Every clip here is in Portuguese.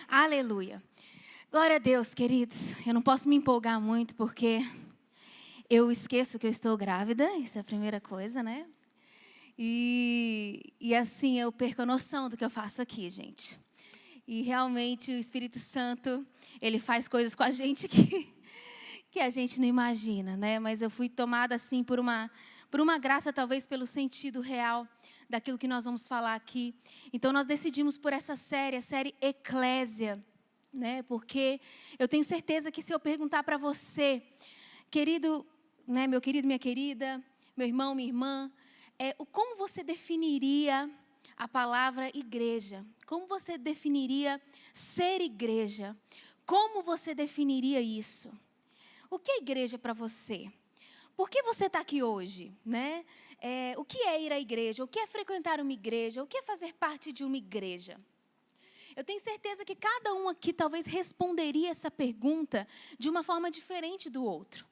Aleluia. Glória a Deus, queridos. Eu não posso me empolgar muito porque eu esqueço que eu estou grávida. Isso é a primeira coisa, né? E assim, eu perco a noção do que eu faço aqui, gente. E realmente o Espírito Santo, ele faz coisas com a gente que a gente não imagina, né? Mas eu fui tomada assim por uma graça, talvez pelo sentido real daquilo que nós vamos falar aqui. Então nós decidimos por essa série, a série Eclésia, né? Porque eu tenho certeza que se eu perguntar para você, querido, né, meu querido, minha querida, meu irmão, minha irmã, como você definiria a palavra igreja? Como você definiria ser igreja? Como você definiria isso? O que é igreja para você? Por que você está aqui hoje, né? O que é ir à igreja? O que é frequentar uma igreja? O que é fazer parte de uma igreja? Eu tenho certeza que cada um aqui talvez responderia essa pergunta de uma forma diferente do outro.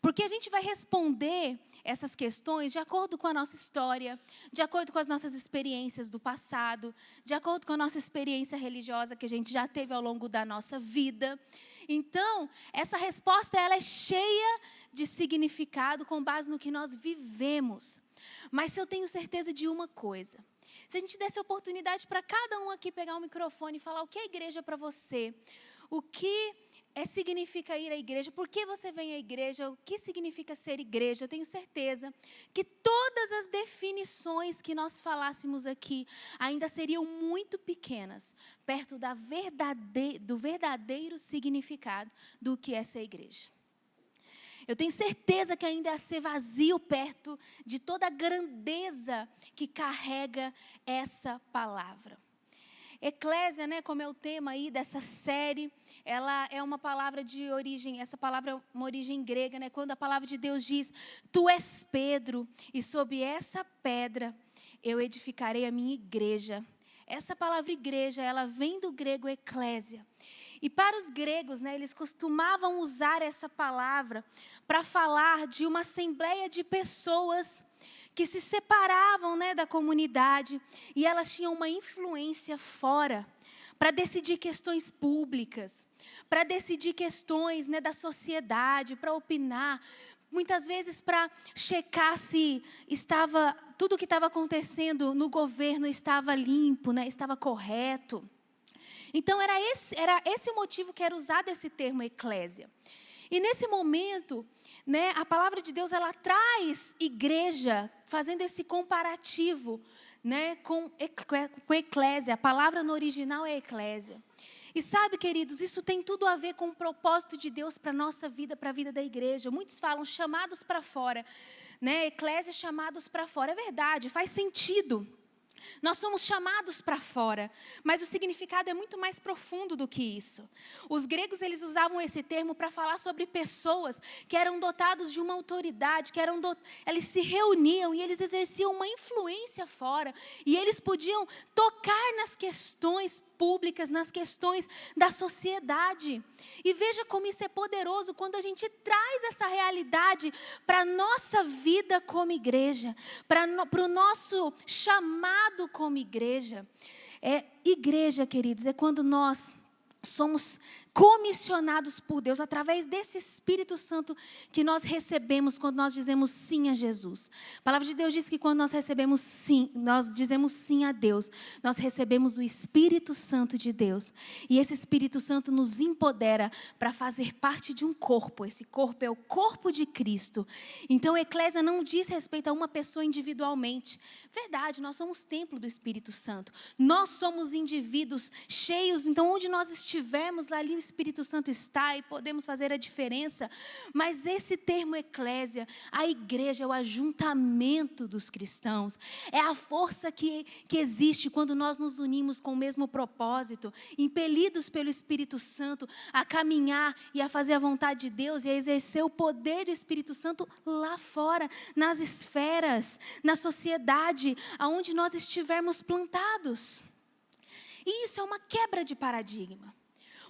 Porque a gente vai responder essas questões de acordo com a nossa história, de acordo com as nossas experiências do passado, de acordo com a nossa experiência religiosa que a gente já teve ao longo da nossa vida. Então, essa resposta ela é cheia de significado com base no que nós vivemos. Mas se eu tenho certeza de uma coisa, se a gente desse oportunidade para cada um aqui pegar o microfone e falar o que é igreja para você, o que significa ir à igreja, por que você vem à igreja, o que significa ser igreja, eu tenho certeza que todas as definições que nós falássemos aqui ainda seriam muito pequenas, perto do verdadeiro significado do que é ser igreja. Eu tenho certeza que ainda ia ser vazio perto de toda a grandeza que carrega essa palavra. Eclésia, né, como é o tema aí dessa série, ela é uma palavra de origem, essa palavra é uma origem grega, né, quando a palavra de Deus diz, tu és Pedro, e sobre essa pedra eu edificarei a minha igreja. Essa palavra igreja, ela vem do grego eclésia. E para os gregos, né, eles costumavam usar essa palavra para falar de uma assembleia de pessoas que se separavam, né, da comunidade e elas tinham uma influência fora para decidir questões públicas, para decidir questões, né, da sociedade, para opinar, muitas vezes para checar se tudo o que estava acontecendo no governo estava limpo, né, estava correto. Então, era esse o motivo que era usado esse termo eclésia. E nesse momento, né, a palavra de Deus, ela traz igreja, fazendo esse comparativo, né, com eclésia. A palavra no original é eclésia. E sabe, queridos, isso tem tudo a ver com o propósito de Deus para a nossa vida, para a vida da igreja. Muitos falam chamados para fora, né, eclésia chamados para fora. É verdade, faz sentido. Nós somos chamados para fora, mas o significado é muito mais profundo do que isso. Os gregos, eles usavam esse termo para falar sobre pessoas que eram dotados de uma autoridade, eles se reuniam e eles exerciam uma influência fora. E eles podiam tocar nas questões públicas, nas questões da sociedade. E veja como isso é poderoso quando a gente traz essa realidade para a nossa vida como igreja, para o nosso chamado como igreja. Igreja, queridos, é quando nós somos comissionados por Deus através desse Espírito Santo que nós recebemos quando nós dizemos sim a Jesus. A palavra de Deus diz que quando nós recebemos sim, nós dizemos sim a Deus, nós recebemos o Espírito Santo de Deus. E esse Espírito Santo nos empodera para fazer parte de um corpo. Esse corpo é o corpo de Cristo. Então a eclésia não diz respeito a uma pessoa individualmente. Verdade, nós somos templo do Espírito Santo. Nós somos indivíduos cheios, então onde nós estivermos, ali o Espírito Santo está e podemos fazer a diferença. Mas esse termo eclésia, a igreja é o ajuntamento dos cristãos. É a força que existe quando nós nos unimos com o mesmo propósito, impelidos pelo Espírito Santo a caminhar e a fazer a vontade de Deus e a exercer o poder do Espírito Santo lá fora, nas esferas, na sociedade, aonde nós estivermos plantados. E isso é uma quebra de paradigma.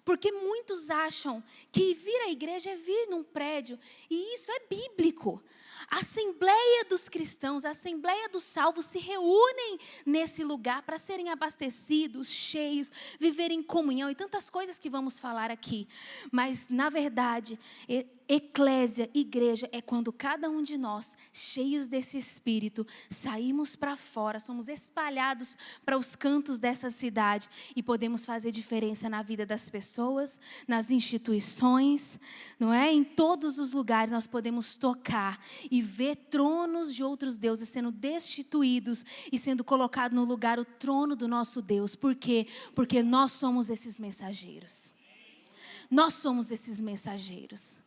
Porque muitos acham que vir à igreja é vir num prédio, e isso é bíblico. A Assembleia dos cristãos, a Assembleia dos salvos se reúnem nesse lugar para serem abastecidos, cheios, viverem em comunhão e tantas coisas que vamos falar aqui. Mas, na verdade, eclésia, igreja, é quando cada um de nós, cheios desse Espírito, saímos para fora, somos espalhados para os cantos dessa cidade e podemos fazer diferença na vida das pessoas, nas instituições, não é? Em todos os lugares nós podemos tocar e ver tronos de outros deuses sendo destituídos e sendo colocado no lugar o trono do nosso Deus. Por quê? Porque nós somos esses mensageiros. Nós somos esses mensageiros.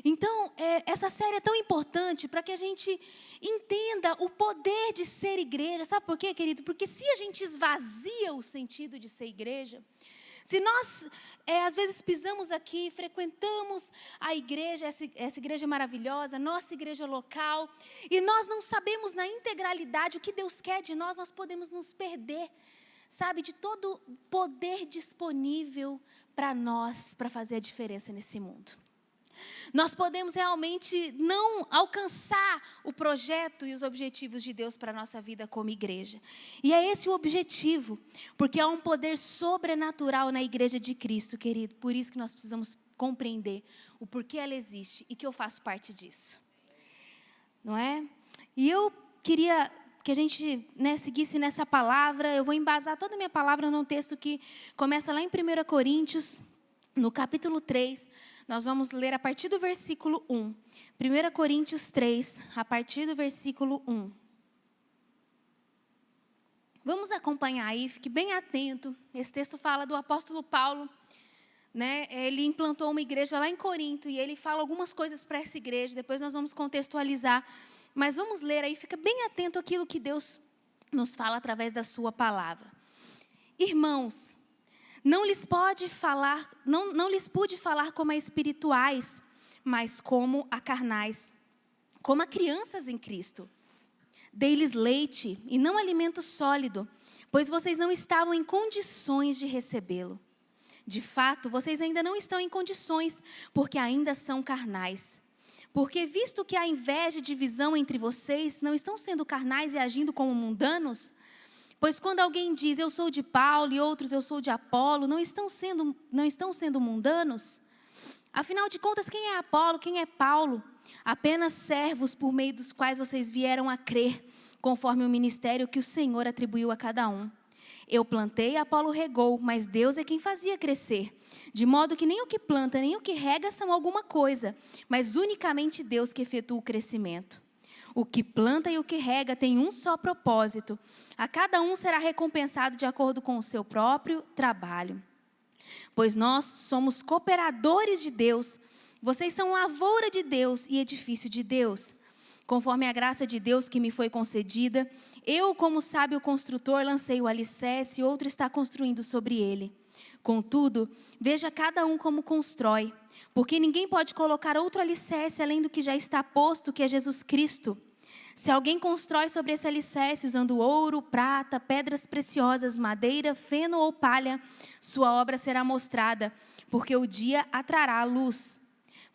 Então, essa série é tão importante para que a gente entenda o poder de ser igreja. Sabe por quê, querido? Porque se a gente esvazia o sentido de ser igreja, se nós, às vezes, pisamos aqui, frequentamos a igreja, essa igreja maravilhosa, nossa igreja local, e nós não sabemos na integralidade o que Deus quer de nós, nós podemos nos perder, sabe, de todo o poder disponível para nós, para fazer a diferença nesse mundo. Nós podemos realmente não alcançar o projeto e os objetivos de Deus para a nossa vida como igreja. E é esse o objetivo, porque há um poder sobrenatural na igreja de Cristo, querido. Por isso que nós precisamos compreender o porquê ela existe e que eu faço parte disso. Não é? E eu queria que a gente, seguisse nessa palavra. Eu vou embasar toda a minha palavra num texto que começa lá em 1 Coríntios, no capítulo 3, nós vamos ler a partir do versículo 1. 1 Coríntios 3, a partir do versículo 1. Vamos acompanhar aí, fique bem atento. Esse texto fala do apóstolo Paulo, né? Ele implantou uma igreja lá em Corinto e ele fala algumas coisas para essa igreja. Depois nós vamos contextualizar. Mas vamos ler aí, fica bem atento àquilo que Deus nos fala através da sua palavra. Irmãos, não lhes pude falar como a espirituais, mas como a carnais, como a crianças em Cristo. Dei-lhes leite e não alimento sólido, pois vocês não estavam em condições de recebê-lo. De fato, vocês ainda não estão em condições, porque ainda são carnais. Porque visto que há inveja e divisão entre vocês, não estão sendo carnais e agindo como mundanos? Pois quando alguém diz, eu sou de Paulo, e outros, eu sou de Apolo, não estão sendo mundanos? Afinal de contas, quem é Apolo, quem é Paulo? Apenas servos por meio dos quais vocês vieram a crer, conforme o ministério que o Senhor atribuiu a cada um. Eu plantei, Apolo regou, mas Deus é quem fazia crescer. De modo que nem o que planta, nem o que rega são alguma coisa, mas unicamente Deus que efetua o crescimento. O que planta e o que rega tem um só propósito. A cada um será recompensado de acordo com o seu próprio trabalho. Pois nós somos cooperadores de Deus. Vocês são lavoura de Deus e edifício de Deus. Conforme a graça de Deus que me foi concedida, eu, como sábio construtor, lancei o alicerce e outro está construindo sobre ele. Contudo, veja cada um como constrói, porque ninguém pode colocar outro alicerce além do que já está posto, que é Jesus Cristo. Se alguém constrói sobre esse alicerce usando ouro, prata, pedras preciosas, madeira, feno ou palha, sua obra será mostrada, porque o dia atrará a luz,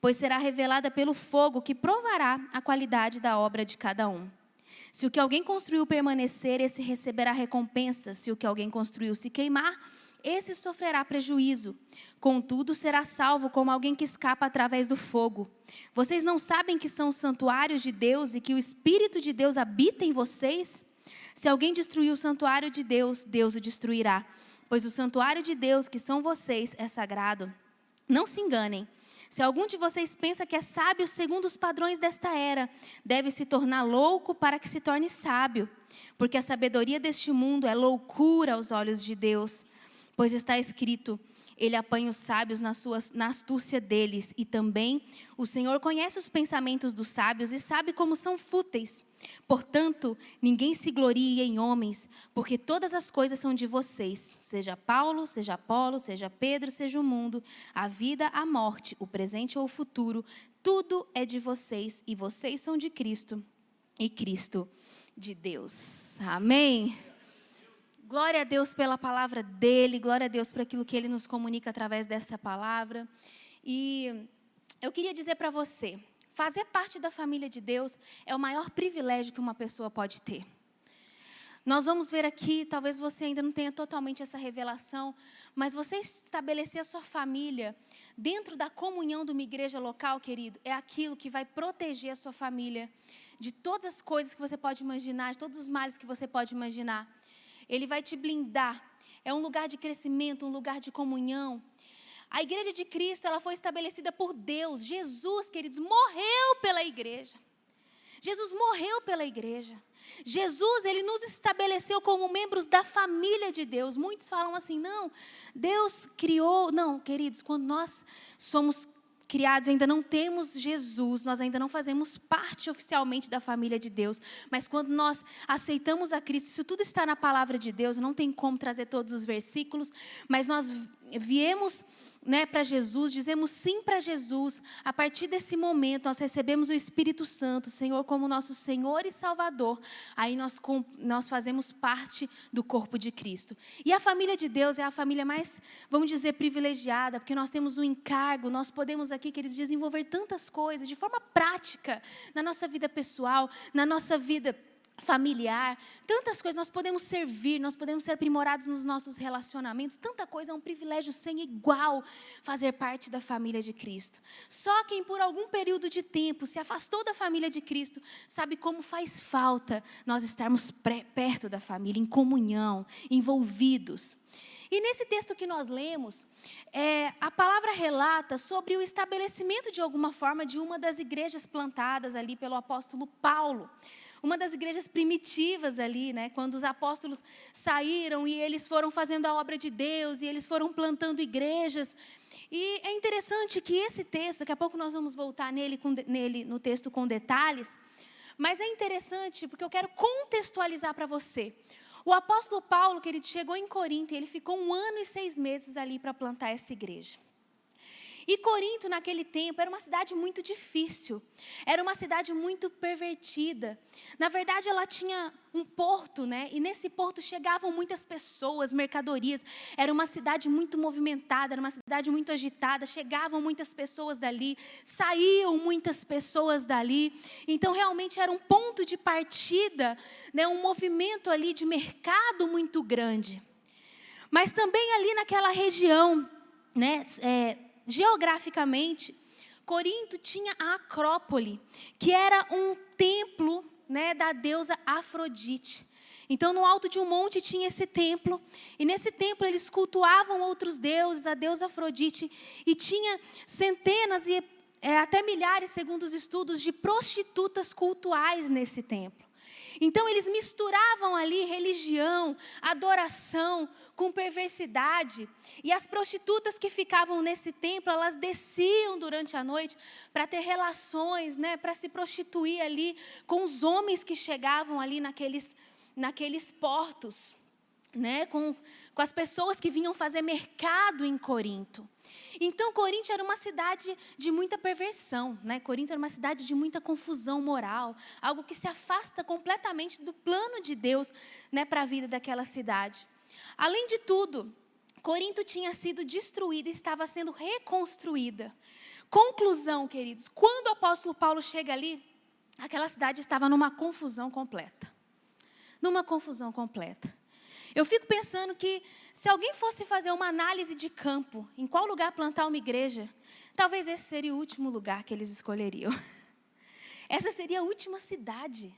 pois será revelada pelo fogo que provará a qualidade da obra de cada um. Se o que alguém construiu permanecer, esse receberá recompensa. Se o que alguém construiu se queimar, esse sofrerá prejuízo. Contudo, será salvo como alguém que escapa através do fogo. Vocês não sabem que são os santuários de Deus e que o Espírito de Deus habita em vocês? Se alguém destruir o santuário de Deus, Deus o destruirá. Pois o santuário de Deus, que são vocês, é sagrado. Não se enganem. Se algum de vocês pensa que é sábio segundo os padrões desta era, deve se tornar louco para que se torne sábio. Porque a sabedoria deste mundo é loucura aos olhos de Deus. Pois está escrito, ele apanha os sábios na astúcia deles. E também o Senhor conhece os pensamentos dos sábios e sabe como são fúteis. Portanto, ninguém se glorie em homens, porque todas as coisas são de vocês. Seja Paulo, seja Apolo, seja Pedro, seja o mundo, a vida, a morte, o presente ou o futuro. Tudo é de vocês e vocês são de Cristo e Cristo de Deus. Amém? Glória a Deus pela palavra dele, glória a Deus por aquilo que ele nos comunica através dessa palavra. E eu queria dizer para você, fazer parte da família de Deus é o maior privilégio que uma pessoa pode ter. Nós vamos ver aqui, talvez você ainda não tenha totalmente essa revelação, mas você estabelecer a sua família dentro da comunhão de uma igreja local, querido, é aquilo que vai proteger a sua família de todas as coisas que você pode imaginar, de todos os males que você pode imaginar. Ele vai te blindar. É um lugar de crescimento, um lugar de comunhão. A igreja de Cristo, ela foi estabelecida por Deus. Jesus, queridos, morreu pela igreja. Jesus morreu pela igreja. Jesus, ele nos estabeleceu como membros da família de Deus. Muitos falam assim, não, Deus criou. Não, queridos, quando nós somos criados, ainda não temos Jesus, nós ainda não fazemos parte oficialmente da família de Deus, mas quando nós aceitamos a Cristo, isso tudo está na palavra de Deus, não tem como trazer todos os versículos, mas nós viemos, para Jesus, dizemos sim para Jesus. A partir desse momento nós recebemos o Espírito Santo, o Senhor como nosso Senhor e Salvador. Aí nós fazemos parte do corpo de Cristo. E a família de Deus é a família mais, vamos dizer, privilegiada, porque nós temos um encargo, nós podemos aqui, queridos, desenvolver tantas coisas de forma prática na nossa vida pessoal, na nossa vida familiar, tantas coisas, nós podemos servir, nós podemos ser aprimorados nos nossos relacionamentos, tanta coisa, é um privilégio sem igual fazer parte da família de Cristo. Só quem por algum período de tempo se afastou da família de Cristo, sabe como faz falta nós estarmos perto da família, em comunhão, envolvidos. E nesse texto que nós lemos, a palavra relata sobre o estabelecimento de alguma forma de uma das igrejas plantadas ali pelo apóstolo Paulo. Uma das igrejas primitivas ali, quando os apóstolos saíram e eles foram fazendo a obra de Deus e eles foram plantando igrejas. E é interessante que esse texto, daqui a pouco nós vamos voltar nele no texto com detalhes, mas é interessante porque eu quero contextualizar para você. O apóstolo Paulo, querido, chegou em Corinto e ele ficou 1 ano e 6 meses ali para plantar essa igreja. E Corinto, naquele tempo, era uma cidade muito difícil. Era uma cidade muito pervertida. Na verdade, ela tinha um porto, e nesse porto chegavam muitas pessoas, mercadorias. Era uma cidade muito movimentada, era uma cidade muito agitada. Chegavam muitas pessoas dali, saíam muitas pessoas dali. Então, realmente, era um ponto de partida, um movimento ali de mercado muito grande. Mas também ali naquela região, geograficamente, Corinto tinha a Acrópole, que era um templo, da deusa Afrodite. Então, no alto de um monte tinha esse templo, e nesse templo eles cultuavam outros deuses, a deusa Afrodite, e tinha centenas e até milhares, segundo os estudos, de prostitutas cultuais nesse templo. Então, eles misturavam ali religião, adoração com perversidade. E as prostitutas que ficavam nesse templo, elas desciam durante a noite para ter relações, para se prostituir ali com os homens que chegavam ali naqueles portos. Com as pessoas que vinham fazer mercado em Corinto. Então, Corinto era uma cidade de muita perversão. Corinto era uma cidade de muita confusão moral. Algo que se afasta completamente do plano de Deus, para a vida daquela cidade. Além de tudo, Corinto tinha sido destruída e estava sendo reconstruída. Conclusão, queridos, quando o apóstolo Paulo chega ali, aquela cidade estava numa confusão completa. Numa confusão completa. Eu fico pensando que se alguém fosse fazer uma análise de campo, em qual lugar plantar uma igreja, talvez esse seria o último lugar que eles escolheriam. Essa seria a última cidade.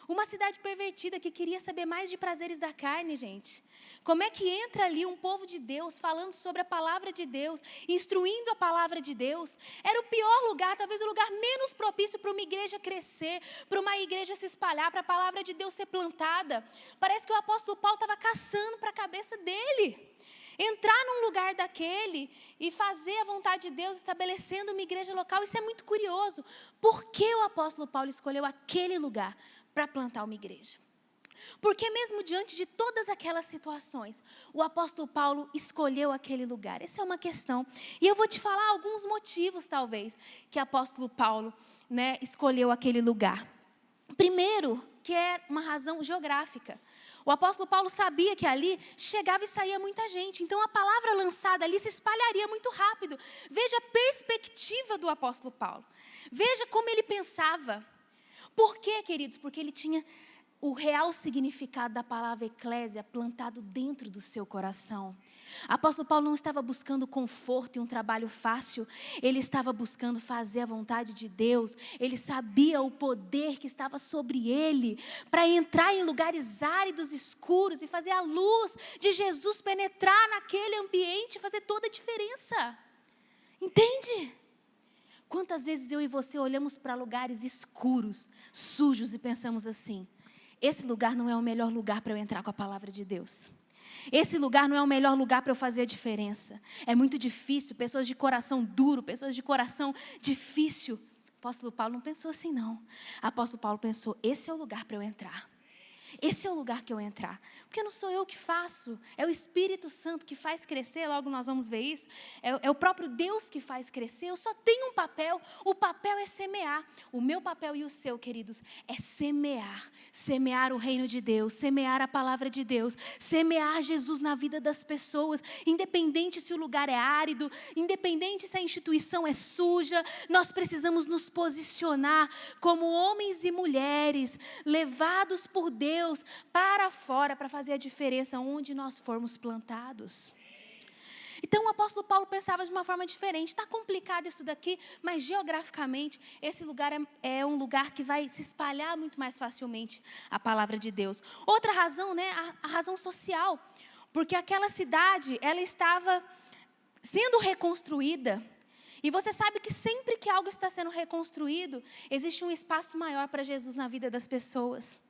Uma cidade pervertida que queria saber mais de prazeres da carne, gente. Como é que entra ali um povo de Deus falando sobre a palavra de Deus, instruindo a palavra de Deus? Era o pior lugar, talvez o lugar menos propício para uma igreja crescer, para uma igreja se espalhar, para a palavra de Deus ser plantada. Parece que o apóstolo Paulo estava caçando para a cabeça dele. Entrar num lugar daquele e fazer a vontade de Deus, estabelecendo uma igreja local, isso é muito curioso. Por que o apóstolo Paulo escolheu aquele lugar para plantar uma igreja? Porque mesmo diante de todas aquelas situações, o apóstolo Paulo escolheu aquele lugar. Essa é uma questão. E eu vou te falar alguns motivos, talvez, que o apóstolo Paulo escolheu aquele lugar. Primeiro, que é uma razão geográfica. O apóstolo Paulo sabia que ali chegava e saía muita gente. Então, a palavra lançada ali se espalharia muito rápido. Veja a perspectiva do apóstolo Paulo. Veja como ele pensava. Por quê, queridos? Porque ele tinha o real significado da palavra eclésia plantado dentro do seu coração. O apóstolo Paulo não estava buscando conforto e um trabalho fácil. Ele estava buscando fazer a vontade de Deus. Ele sabia o poder que estava sobre ele para entrar em lugares áridos, escuros e fazer a luz de Jesus penetrar naquele ambiente e fazer toda a diferença. Entende? Quantas vezes eu e você olhamos para lugares escuros, sujos e pensamos assim: esse lugar não é o melhor lugar para eu entrar com a palavra de Deus. Esse lugar não é o melhor lugar para eu fazer a diferença. É muito difícil, pessoas de coração duro, pessoas de coração difícil. O apóstolo Paulo não pensou assim, não. O apóstolo Paulo pensou: esse é o lugar para eu entrar. Esse é o lugar que eu entrar. Porque não sou eu que faço, é o Espírito Santo que faz crescer, logo nós vamos ver isso. É o próprio Deus que faz crescer. Eu só tenho um papel, o papel é semear. O meu papel e o seu, queridos, é semear. Semear o reino de Deus, semear a palavra de Deus, semear Jesus na vida das pessoas, independente se o lugar é árido, independente se a instituição é suja, nós precisamos nos posicionar como homens e mulheres, levados por Deus para fora, para fazer a diferença onde nós formos plantados. Então o apóstolo Paulo pensava de uma forma diferente. Está complicado isso daqui, mas geograficamente esse lugar é um lugar que vai se espalhar muito mais facilmente a palavra de Deus. Outra razão, né, a razão social, porque aquela cidade, ela estava sendo reconstruída. E você sabe que sempre que algo está sendo reconstruído, existe um espaço maior para Jesus na vida das pessoas.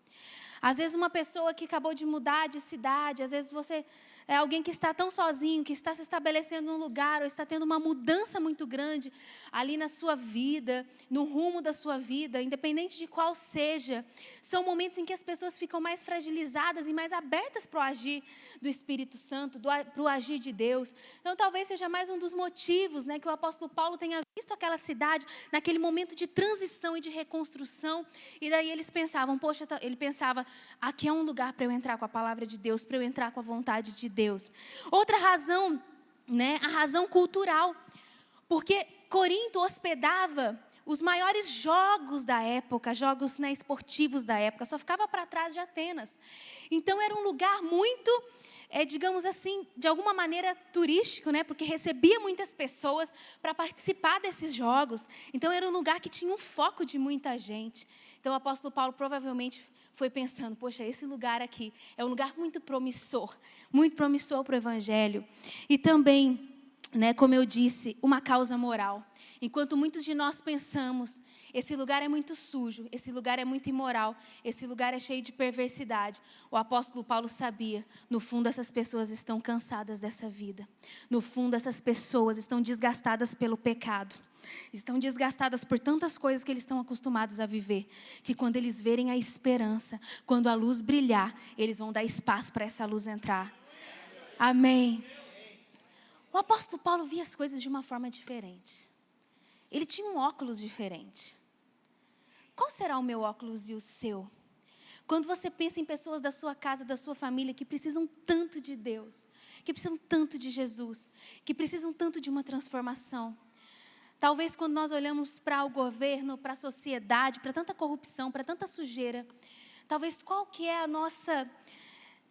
Às vezes uma pessoa que acabou de mudar de cidade, às vezes você é alguém que está tão sozinho, que está se estabelecendo num lugar, ou está tendo uma mudança muito grande ali na sua vida, no rumo da sua vida, independente de qual seja. São momentos em que as pessoas ficam mais fragilizadas e mais abertas para o agir do Espírito Santo, para o agir de Deus. Então talvez seja mais um dos motivos, né, que o apóstolo Paulo tenha visto aquela cidade naquele momento de transição e de reconstrução. E daí ele pensava, aqui é um lugar para eu entrar com a palavra de Deus, para eu entrar com a vontade de Deus. Outra razão, né, a razão cultural. Porque Corinto hospedava os maiores jogos da época, jogos, né, esportivos da época, só ficava para trás de Atenas. Então era um lugar muito, digamos assim, de alguma maneira turístico, né, porque recebia muitas pessoas para participar desses jogos. Então era um lugar que tinha um foco de muita gente. Então o apóstolo Paulo provavelmente foi pensando: poxa, esse lugar aqui é um lugar muito promissor para o evangelho. E também, né, como eu disse, uma causa moral. Enquanto muitos de nós pensamos, esse lugar é muito sujo, esse lugar é muito imoral, esse lugar é cheio de perversidade, o apóstolo Paulo sabia: no fundo essas pessoas estão cansadas dessa vida. No fundo essas pessoas estão desgastadas pelo pecado. Estão desgastadas por tantas coisas que eles estão acostumados a viver, que quando eles verem a esperança, quando a luz brilhar, eles vão dar espaço para essa luz entrar. Amém. O apóstolo Paulo via as coisas de uma forma diferente. Ele tinha um óculos diferente. Qual será o meu óculos e o seu? Quando você pensa em pessoas da sua casa, da sua família, que precisam tanto de Deus, que precisam tanto de Jesus, que precisam tanto de uma transformação. Talvez quando nós olhamos para o governo, para a sociedade, para tanta corrupção, para tanta sujeira, talvez qual que é a nossa...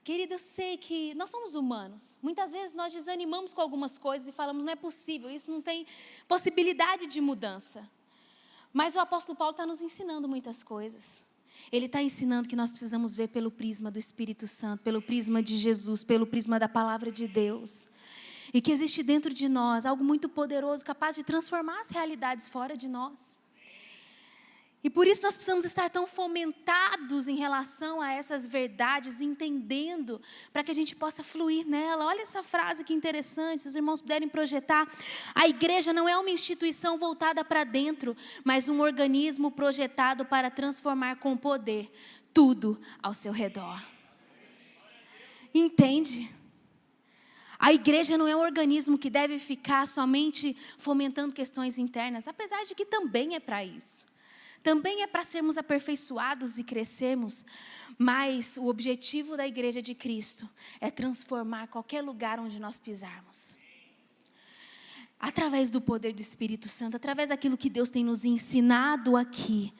Querido, eu sei que nós somos humanos. Muitas vezes nós desanimamos com algumas coisas e falamos: não é possível, isso não tem possibilidade de mudança. Mas o apóstolo Paulo está nos ensinando muitas coisas. Ele está ensinando que nós precisamos ver pelo prisma do Espírito Santo, pelo prisma de Jesus, pelo prisma da palavra de Deus. E que existe dentro de nós algo muito poderoso, capaz de transformar as realidades fora de nós. E por isso nós precisamos estar tão fomentados em relação a essas verdades, entendendo, para que a gente possa fluir nela. Olha essa frase que interessante, se os irmãos puderem projetar. A igreja não é uma instituição voltada para dentro, mas um organismo projetado para transformar com poder tudo ao seu redor. Entende? A igreja não é um organismo que deve ficar somente fomentando questões internas, apesar de que também é para isso. também é para sermos aperfeiçoados e crescermos, mas o objetivo da igreja de Cristo é transformar qualquer lugar onde nós pisarmos. Através do poder do Espírito Santo, através daquilo que Deus tem nos ensinado aqui.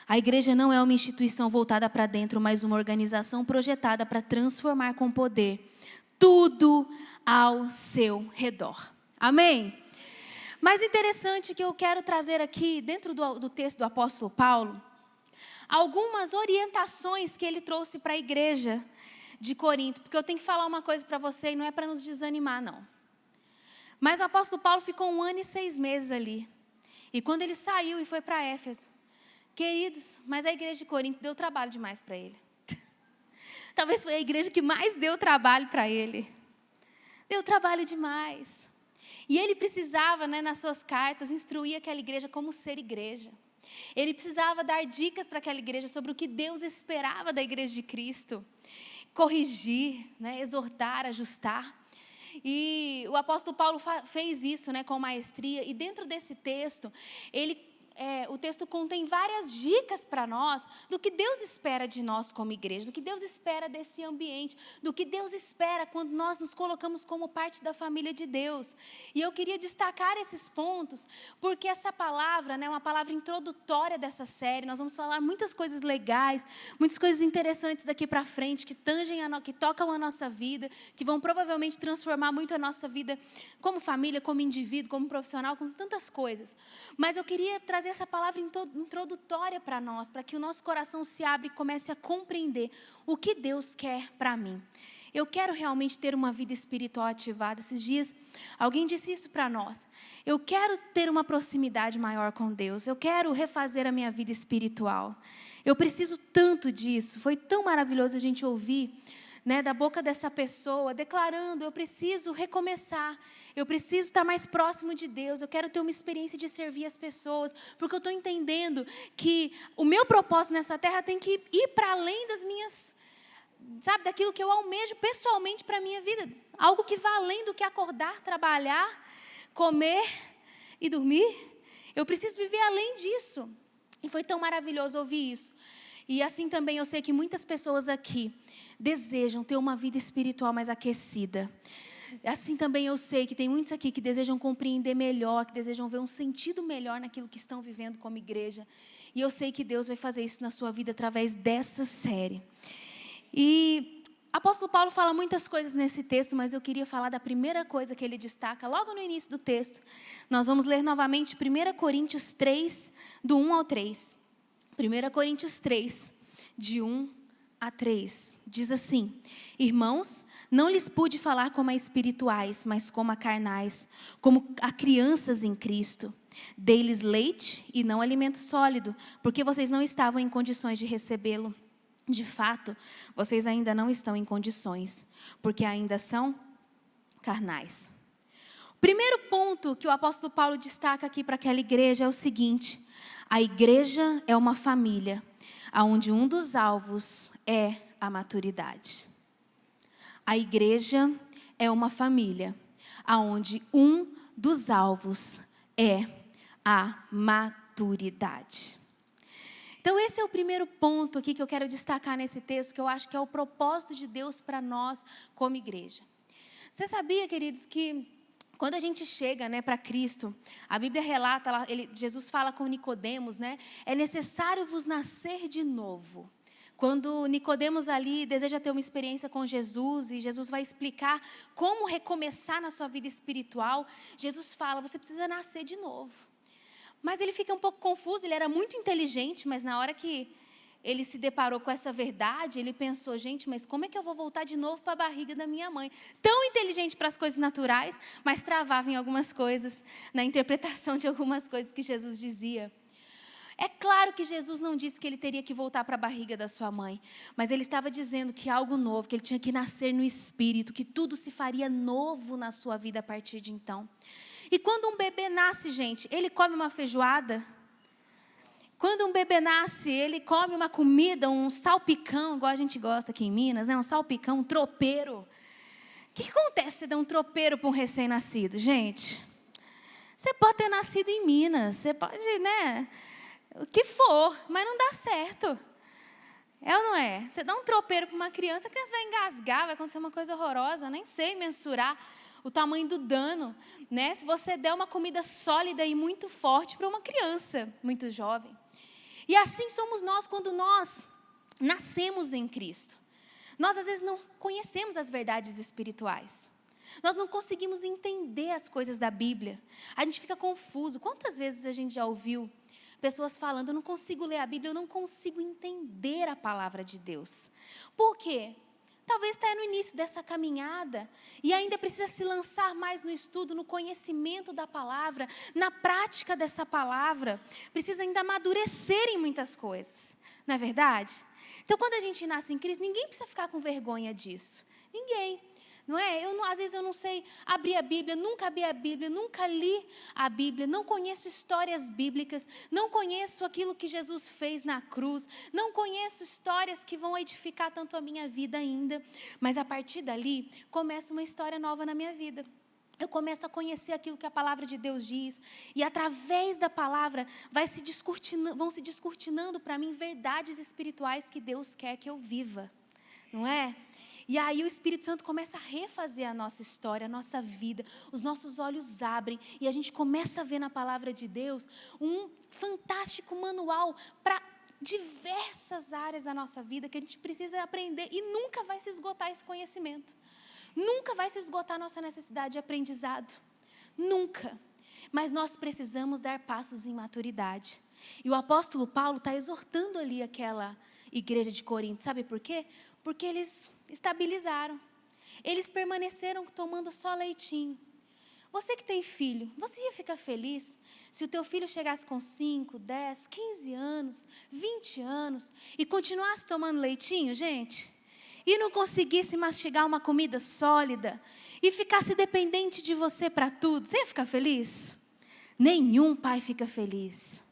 A igreja não é uma instituição voltada para dentro, mas uma organização projetada para transformar com poder tudo ao seu redor. Amém? Mas interessante que eu quero trazer aqui, dentro do texto do apóstolo Paulo, algumas orientações que ele trouxe para a igreja de Corinto. Porque eu tenho que falar uma coisa para você e não é para nos desanimar, não. Mas o apóstolo Paulo ficou 1 ano e 6 meses ali. E quando ele saiu e foi para Éfeso, queridos, mas a igreja de Corinto deu trabalho demais para ele. Talvez foi a igreja que mais deu trabalho para ele. Deu trabalho demais. E ele precisava, nas suas cartas, instruir aquela igreja como ser igreja. Ele precisava dar dicas para aquela igreja sobre o que Deus esperava da igreja de Cristo. Corrigir, exortar, ajustar. E o apóstolo Paulo fez isso com maestria. E dentro desse texto, o texto contém várias dicas para nós do que Deus espera de nós como igreja, do que Deus espera desse ambiente, do que Deus espera quando nós nos colocamos como parte da família de Deus. E eu queria destacar esses pontos, porque essa palavra é uma palavra introdutória dessa série. Nós vamos falar muitas coisas legais, muitas coisas interessantes daqui para frente, que que tocam a nossa vida, que vão provavelmente transformar muito a nossa vida como família, como indivíduo, como profissional, com tantas coisas. Mas eu queria trazer essa palavra introdutória para nós, para que o nosso coração se abra e comece a compreender o que Deus quer para mim. Eu quero realmente ter uma vida espiritual ativada. Esses dias, alguém disse isso para nós. Eu quero ter uma proximidade maior com Deus. Eu quero refazer a minha vida espiritual. Eu preciso tanto disso. Foi tão maravilhoso a gente ouvir da boca dessa pessoa, declarando, eu preciso recomeçar, eu preciso estar mais próximo de Deus, eu quero ter uma experiência de servir as pessoas, porque eu estou entendendo que o meu propósito nessa terra tem que ir para além das minhas, daquilo que eu almejo pessoalmente para a minha vida, algo que vá além do que acordar, trabalhar, comer e dormir. Eu preciso viver além disso. E foi tão maravilhoso ouvir isso. E assim também eu sei que muitas pessoas aqui desejam ter uma vida espiritual mais aquecida. Assim também eu sei que tem muitos aqui que desejam compreender melhor, que desejam ver um sentido melhor naquilo que estão vivendo como igreja. E eu sei que Deus vai fazer isso na sua vida através dessa série. E o apóstolo Paulo fala muitas coisas nesse texto, mas eu queria falar da primeira coisa que ele destaca logo no início do texto. Nós vamos ler novamente 1 Coríntios 3, do 1 ao 3. 1 Coríntios 3, de 1 a 3, diz assim: Irmãos, não lhes pude falar como a espirituais, mas como a carnais, como a crianças em Cristo. Dei-lhes leite e não alimento sólido, porque vocês não estavam em condições de recebê-lo. De fato, vocês ainda não estão em condições, porque ainda são carnais. O primeiro ponto que o apóstolo Paulo destaca aqui para aquela igreja é o seguinte: a igreja é uma família, onde um dos alvos é a maturidade. A igreja é uma família, onde um dos alvos é a maturidade. Então esse é o primeiro ponto aqui que eu quero destacar nesse texto, que eu acho que é o propósito de Deus para nós como igreja. Você sabia, queridos, que quando a gente chega para Cristo, a Bíblia relata, Jesus fala com Nicodemos, é necessário vos nascer de novo. Quando Nicodemos ali deseja ter uma experiência com Jesus, e Jesus vai explicar como recomeçar na sua vida espiritual, Jesus fala, você precisa nascer de novo. Mas ele fica um pouco confuso, ele era muito inteligente, mas na hora que ele se deparou com essa verdade, ele pensou, gente, mas como é que eu vou voltar de novo para a barriga da minha mãe? Tão inteligente para as coisas naturais, mas travava em algumas coisas, na interpretação de algumas coisas que Jesus dizia. É claro que Jesus não disse que ele teria que voltar para a barriga da sua mãe, mas ele estava dizendo que algo novo, que ele tinha que nascer no Espírito, que tudo se faria novo na sua vida a partir de então. E quando um bebê nasce, gente, ele come uma feijoada? Quando um bebê nasce, ele come uma comida, um salpicão, igual a gente gosta aqui em Minas, um salpicão, um tropeiro. O que acontece se dá um tropeiro para um recém-nascido, gente? Você pode ter nascido em Minas, você pode, o que for, mas não dá certo. É ou não é? Você dá um tropeiro para uma criança, a criança vai engasgar, vai acontecer uma coisa horrorosa, nem sei mensurar o tamanho do dano, né? Se você der uma comida sólida e muito forte para uma criança muito jovem. E assim somos nós quando nós nascemos em Cristo. Nós às vezes não conhecemos as verdades espirituais. Nós não conseguimos entender as coisas da Bíblia. A gente fica confuso. Quantas vezes a gente já ouviu pessoas falando, eu não consigo ler a Bíblia, eu não consigo entender a palavra de Deus. Por quê? Talvez está no início dessa caminhada e ainda precisa se lançar mais no estudo, no conhecimento da palavra, na prática dessa palavra. Precisa ainda amadurecer em muitas coisas, não é verdade? Então, quando a gente nasce em Cristo, ninguém precisa ficar com vergonha disso. Ninguém. Não é? Às vezes eu não sei abrir a Bíblia, nunca abri a Bíblia, nunca li a Bíblia, não conheço histórias bíblicas, não conheço aquilo que Jesus fez na cruz, não conheço histórias que vão edificar tanto a minha vida ainda, mas a partir dali começa uma história nova na minha vida. Eu começo a conhecer aquilo que a palavra de Deus diz, e através da palavra vão se descortinando para mim verdades espirituais que Deus quer que eu viva, não é? E aí o Espírito Santo começa a refazer a nossa história, a nossa vida, os nossos olhos abrem e a gente começa a ver na palavra de Deus um fantástico manual para diversas áreas da nossa vida que a gente precisa aprender e nunca vai se esgotar esse conhecimento. Nunca vai se esgotar a nossa necessidade de aprendizado. Nunca. Mas nós precisamos dar passos em maturidade. E o apóstolo Paulo está exortando ali aquela igreja de Corinto. Sabe por quê? Porque eles estabilizaram. Eles permaneceram tomando só leitinho. Você que tem filho, você ia ficar feliz se o teu filho chegasse com 5, 10, 15 anos, 20 anos e continuasse tomando leitinho, gente? E não conseguisse mastigar uma comida sólida e ficasse dependente de você para tudo, você ia ficar feliz? Nenhum pai fica feliz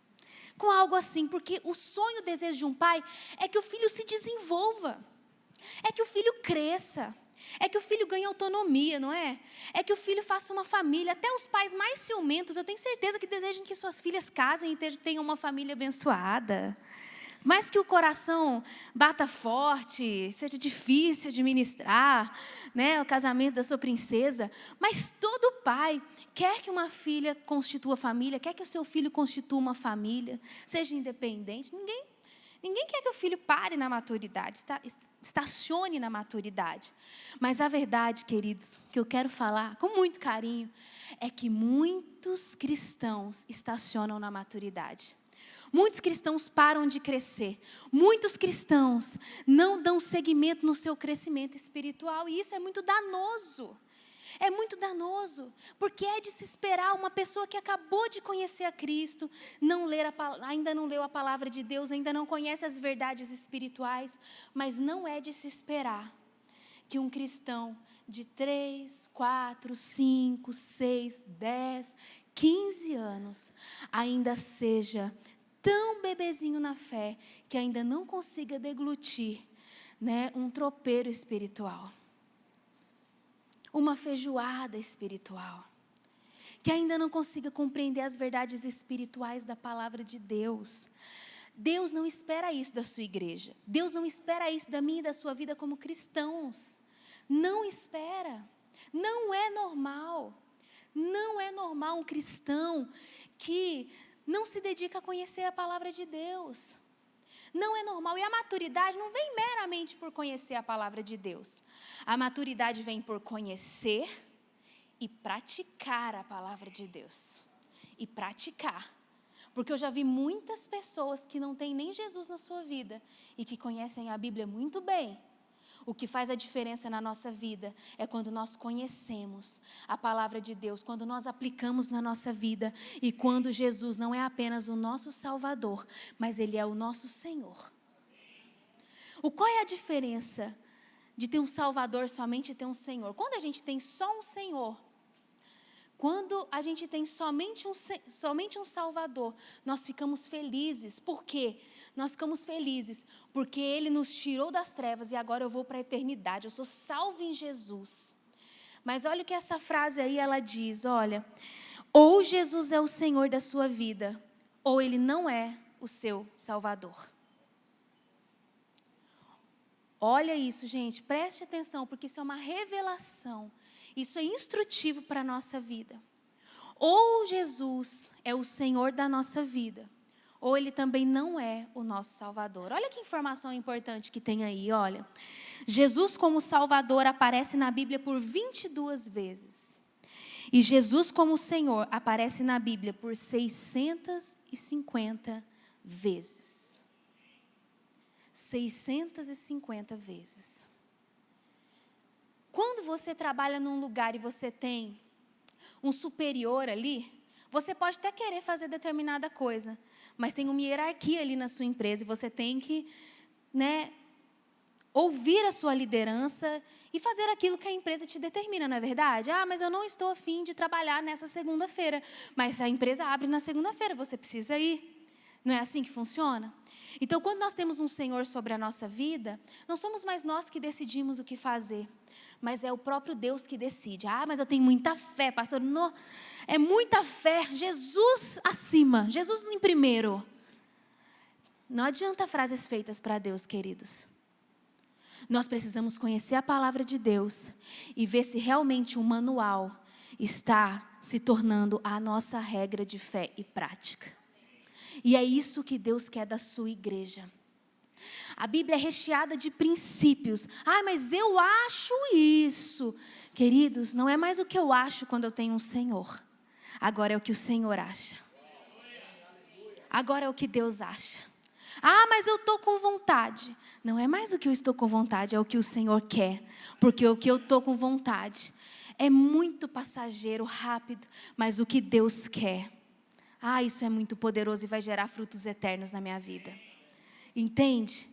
com algo assim, porque o sonho, o desejo de um pai é que o filho se desenvolva. É que o filho cresça, é que o filho ganhe autonomia, não é? É que o filho faça uma família. Até os pais mais ciumentos, eu tenho certeza que desejam que suas filhas casem e tenham uma família abençoada. Mas que o coração bata forte, seja difícil administrar, né, o casamento da sua princesa. Mas todo pai quer que uma filha constitua família, quer que o seu filho constitua uma família, seja independente. Ninguém quer que o filho pare na maturidade, estacione na maturidade. Mas a verdade, queridos, que eu quero falar com muito carinho, é que muitos cristãos estacionam na maturidade. Muitos cristãos param de crescer. Muitos cristãos não dão seguimento no seu crescimento espiritual. E isso é muito danoso. É muito danoso, porque é de se esperar uma pessoa que acabou de conhecer a Cristo, ainda não leu a palavra de Deus, ainda não conhece as verdades espirituais, mas não é de se esperar que um cristão de 3, 4, 5, 6, 10, 15 anos ainda seja tão bebezinho na fé que ainda não consiga deglutir, né, um tropeiro espiritual. Uma feijoada espiritual, que ainda não consiga compreender as verdades espirituais da palavra de Deus. Deus não espera isso da sua igreja. Deus não espera isso da minha e da sua vida como cristãos. Não espera. Não é normal. Não é normal um cristão que não se dedica a conhecer a palavra de Deus. Não é normal. E a maturidade não vem meramente por conhecer a palavra de Deus. A maturidade vem por conhecer e praticar a palavra de Deus. E praticar. Porque eu já vi muitas pessoas que não têm nem Jesus na sua vida e que conhecem a Bíblia muito bem. O que faz a diferença na nossa vida é quando nós conhecemos a palavra de Deus, quando nós aplicamos na nossa vida e quando Jesus não é apenas o nosso Salvador, mas Ele é o nosso Senhor. Qual é a diferença de ter um Salvador somente e ter um Senhor? Quando a gente tem só um Senhor, quando a gente tem somente um Salvador, nós ficamos felizes. Por quê? Nós ficamos felizes porque Ele nos tirou das trevas e agora eu vou para a eternidade. Eu sou salvo em Jesus. Mas olha o que essa frase aí ela diz, olha. Ou Jesus é o Senhor da sua vida, ou Ele não é o seu Salvador. Olha isso, gente, preste atenção, porque isso é uma revelação. Isso é instrutivo para a nossa vida. Ou Jesus é o Senhor da nossa vida, ou Ele também não é o nosso Salvador. Olha que informação importante que tem aí, olha. Jesus como Salvador aparece na Bíblia por 22 vezes. E Jesus como Senhor aparece na Bíblia por 650 vezes. 650 vezes. Quando você trabalha num lugar e você tem um superior ali, você pode até querer fazer determinada coisa, mas tem uma hierarquia ali na sua empresa e você tem que, ouvir a sua liderança e fazer aquilo que a empresa te determina, não é verdade? Ah, mas eu não estou a fim de trabalhar nessa segunda-feira, mas a empresa abre na segunda-feira, você precisa ir. Não é assim que funciona? Então, quando nós temos um Senhor sobre a nossa vida, não somos mais nós que decidimos o que fazer, mas é o próprio Deus que decide. Ah, mas eu tenho muita fé, pastor. Não, é muita fé. Jesus acima, Jesus em primeiro. Não adianta frases feitas para Deus, queridos. Nós precisamos conhecer a palavra de Deus e ver se realmente o manual está se tornando a nossa regra de fé e prática. E é isso que Deus quer da sua igreja. A Bíblia é recheada de princípios. Ah, mas eu acho isso. Queridos, não é mais o que eu acho quando eu tenho um Senhor. Agora é o que o Senhor acha. Agora é o que Deus acha. Ah, mas eu estou com vontade. Não é mais o que eu estou com vontade, é o que o Senhor quer. Porque o que eu estou com vontade é muito passageiro, rápido. Mas o que Deus quer, isso é muito poderoso e vai gerar frutos eternos na minha vida. Entende?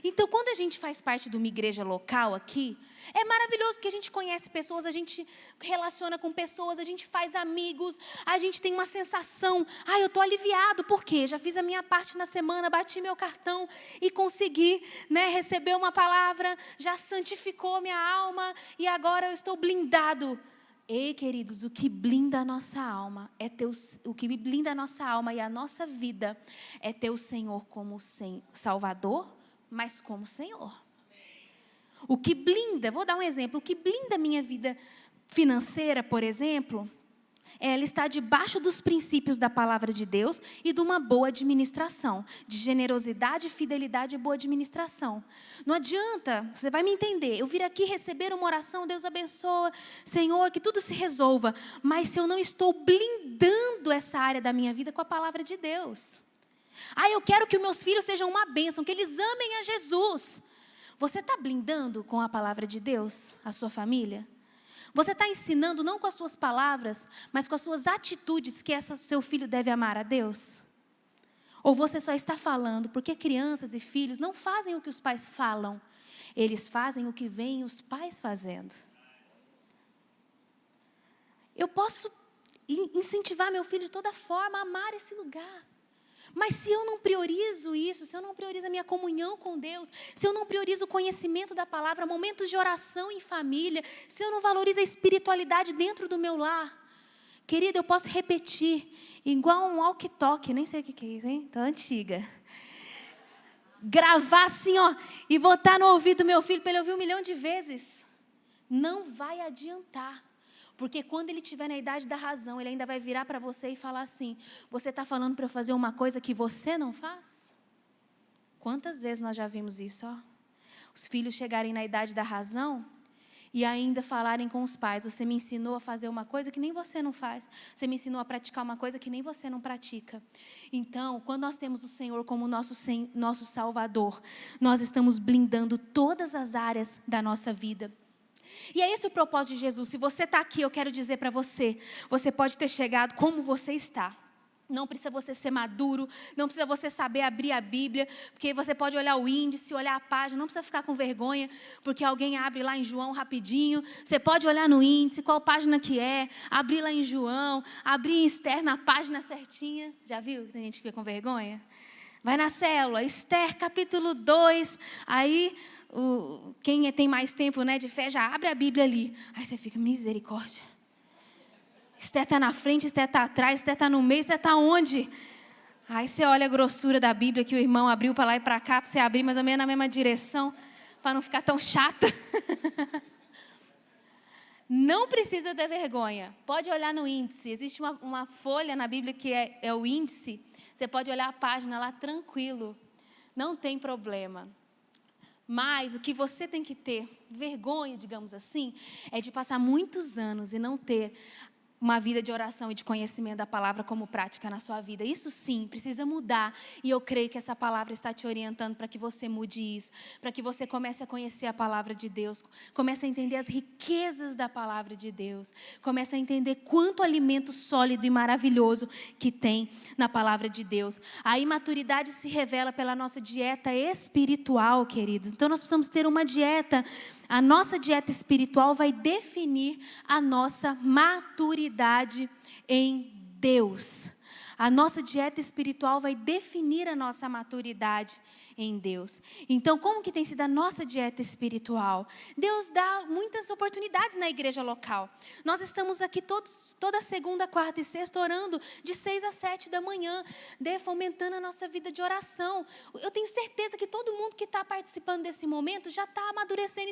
Então, quando a gente faz parte de uma igreja local aqui, é maravilhoso porque a gente conhece pessoas, a gente relaciona com pessoas, a gente faz amigos, a gente tem uma sensação, eu estou aliviado, por quê? Já fiz a minha parte na semana, bati meu cartão e consegui, receber uma palavra, já santificou minha alma e agora eu estou blindado. Ei, queridos, o que blinda a nossa alma o que blinda a nossa alma e a nossa vida é ter o Senhor como Salvador, mas como Senhor. O que blinda, vou dar um exemplo, o que blinda a minha vida financeira, por exemplo, ela está debaixo dos princípios da palavra de Deus e de uma boa administração, de generosidade, fidelidade e boa administração. Não adianta, você vai me entender, eu vir aqui receber uma oração, Deus abençoa, Senhor, que tudo se resolva, mas se eu não estou blindando essa área da minha vida com a palavra de Deus. Eu quero que os meus filhos sejam uma bênção, que eles amem a Jesus. Você está blindando com a palavra de Deus a sua família? Você está ensinando não com as suas palavras, mas com as suas atitudes que seu filho deve amar a Deus? Ou você só está falando porque crianças e filhos não fazem o que os pais falam, eles fazem o que veem os pais fazendo? Eu posso incentivar meu filho de toda forma a amar esse lugar. Mas se eu não priorizo isso, se eu não priorizo a minha comunhão com Deus, se eu não priorizo o conhecimento da palavra, momentos de oração em família, se eu não valorizo a espiritualidade dentro do meu lar, querida, eu posso repetir, igual um walkie-talkie, nem sei o que é isso, hein? Tô antiga. Gravar assim, e botar no ouvido do meu filho para ele ouvir 1 milhão de vezes. Não vai adiantar. Porque quando ele estiver na idade da razão, ele ainda vai virar para você e falar assim, você está falando para eu fazer uma coisa que você não faz? Quantas vezes nós já vimos isso? Os filhos chegarem na idade da razão e ainda falarem com os pais, você me ensinou a fazer uma coisa que nem você não faz. Você me ensinou a praticar uma coisa que nem você não pratica. Então, quando nós temos o Senhor como nosso Salvador, nós estamos blindando todas as áreas da nossa vida. E é esse o propósito de Jesus. Se você está aqui, eu quero dizer para você, você pode ter chegado como você está. Não precisa você ser maduro, não precisa você saber abrir a Bíblia, porque você pode olhar o índice, olhar a página, não precisa ficar com vergonha, porque alguém abre lá em João rapidinho. Você pode olhar no índice, qual página que é, abrir lá em João, abrir em Esther na página certinha. Já viu? Tem gente que fica com vergonha. Vai na célula, Esther capítulo 2, aí quem tem mais tempo de fé já abre a Bíblia ali. Aí você fica, misericórdia. Esther está na frente, Esther está atrás, Esther está no meio, Esther está onde? Aí você olha a grossura da Bíblia que o irmão abriu para lá e para cá, para você abrir mais ou menos na mesma direção, para não ficar tão chata. Não precisa ter vergonha. Pode olhar no índice. Existe uma folha na Bíblia que é o índice. Você pode olhar a página lá tranquilo. Não tem problema. Mas o que você tem que ter vergonha, digamos assim, é de passar muitos anos e não ter uma vida de oração e de conhecimento da palavra como prática na sua vida. Isso sim, precisa mudar. E eu creio que essa palavra está te orientando para que você mude isso. Para que você comece a conhecer a palavra de Deus. Comece a entender as riquezas da palavra de Deus. Comece a entender quanto alimento sólido e maravilhoso que tem na palavra de Deus. A imaturidade se revela pela nossa dieta espiritual, queridos. Então nós precisamos ter uma dieta. A nossa dieta espiritual vai definir a nossa maturidade em Deus. A nossa dieta espiritual vai definir a nossa maturidade em Deus. Então, como que tem sido a nossa dieta espiritual? Deus dá muitas oportunidades na igreja local. Nós estamos aqui toda segunda, quarta e sexta orando de 6 às 7 da manhã, fomentando a nossa vida de oração. Eu tenho certeza que todo mundo que está participando desse momento já está amadurecendo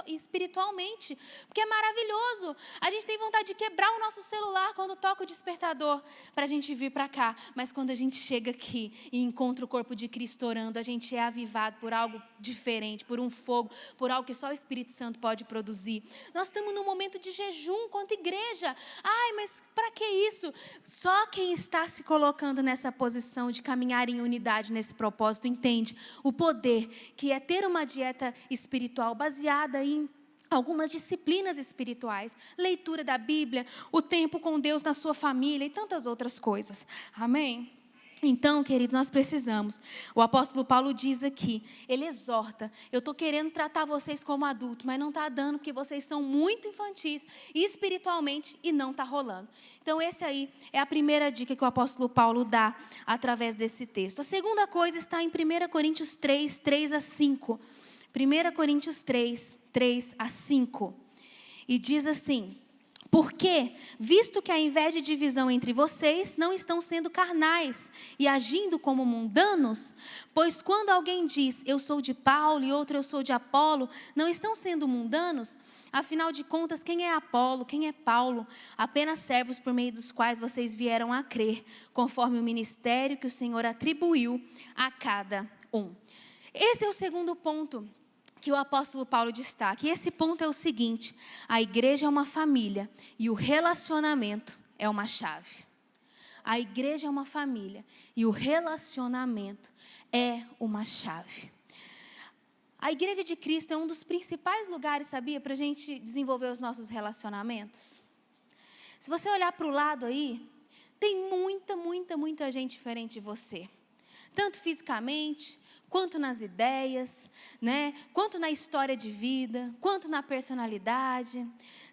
espiritualmente, porque é maravilhoso. A gente tem vontade de quebrar o nosso celular quando toca o despertador para a gente vir para cá, mas quando a gente chega aqui e encontra o corpo de Cristo orando, a gente é avivado por algo diferente, por um fogo, por algo que só o Espírito Santo pode produzir. Nós estamos num momento de jejum quanto igreja. Ai, mas para que isso? Só quem está se colocando nessa posição de caminhar em unidade nesse propósito entende o poder que é ter uma dieta espiritual baseada em algumas disciplinas espirituais, leitura da Bíblia, o tempo com Deus na sua família e tantas outras coisas. Amém? Então, queridos, nós precisamos. O apóstolo Paulo diz aqui, ele exorta, eu estou querendo tratar vocês como adultos, mas não está dando porque vocês são muito infantis espiritualmente e não está rolando. Então, essa aí é a primeira dica que o apóstolo Paulo dá através desse texto. A segunda coisa está em 1 Coríntios 3, 3 a 5. 1 Coríntios 3, 3 a 5. E diz assim: porque, visto que a inveja e divisão entre vocês não estão sendo carnais e agindo como mundanos, pois quando alguém diz, eu sou de Paulo e outro eu sou de Apolo, não estão sendo mundanos? Afinal de contas, quem é Apolo, quem é Paulo? Apenas servos por meio dos quais vocês vieram a crer, conforme o ministério que o Senhor atribuiu a cada um. Esse é o segundo ponto que o apóstolo Paulo destaca. E esse ponto é o seguinte: a igreja é uma família e o relacionamento é uma chave. A igreja é uma família e o relacionamento é uma chave. A igreja de Cristo é um dos principais lugares, sabia, para a gente desenvolver os nossos relacionamentos. Se você olhar para o lado aí, tem muita gente diferente de você. Tanto fisicamente, quanto nas ideias, né? Quanto na história de vida, quanto na personalidade.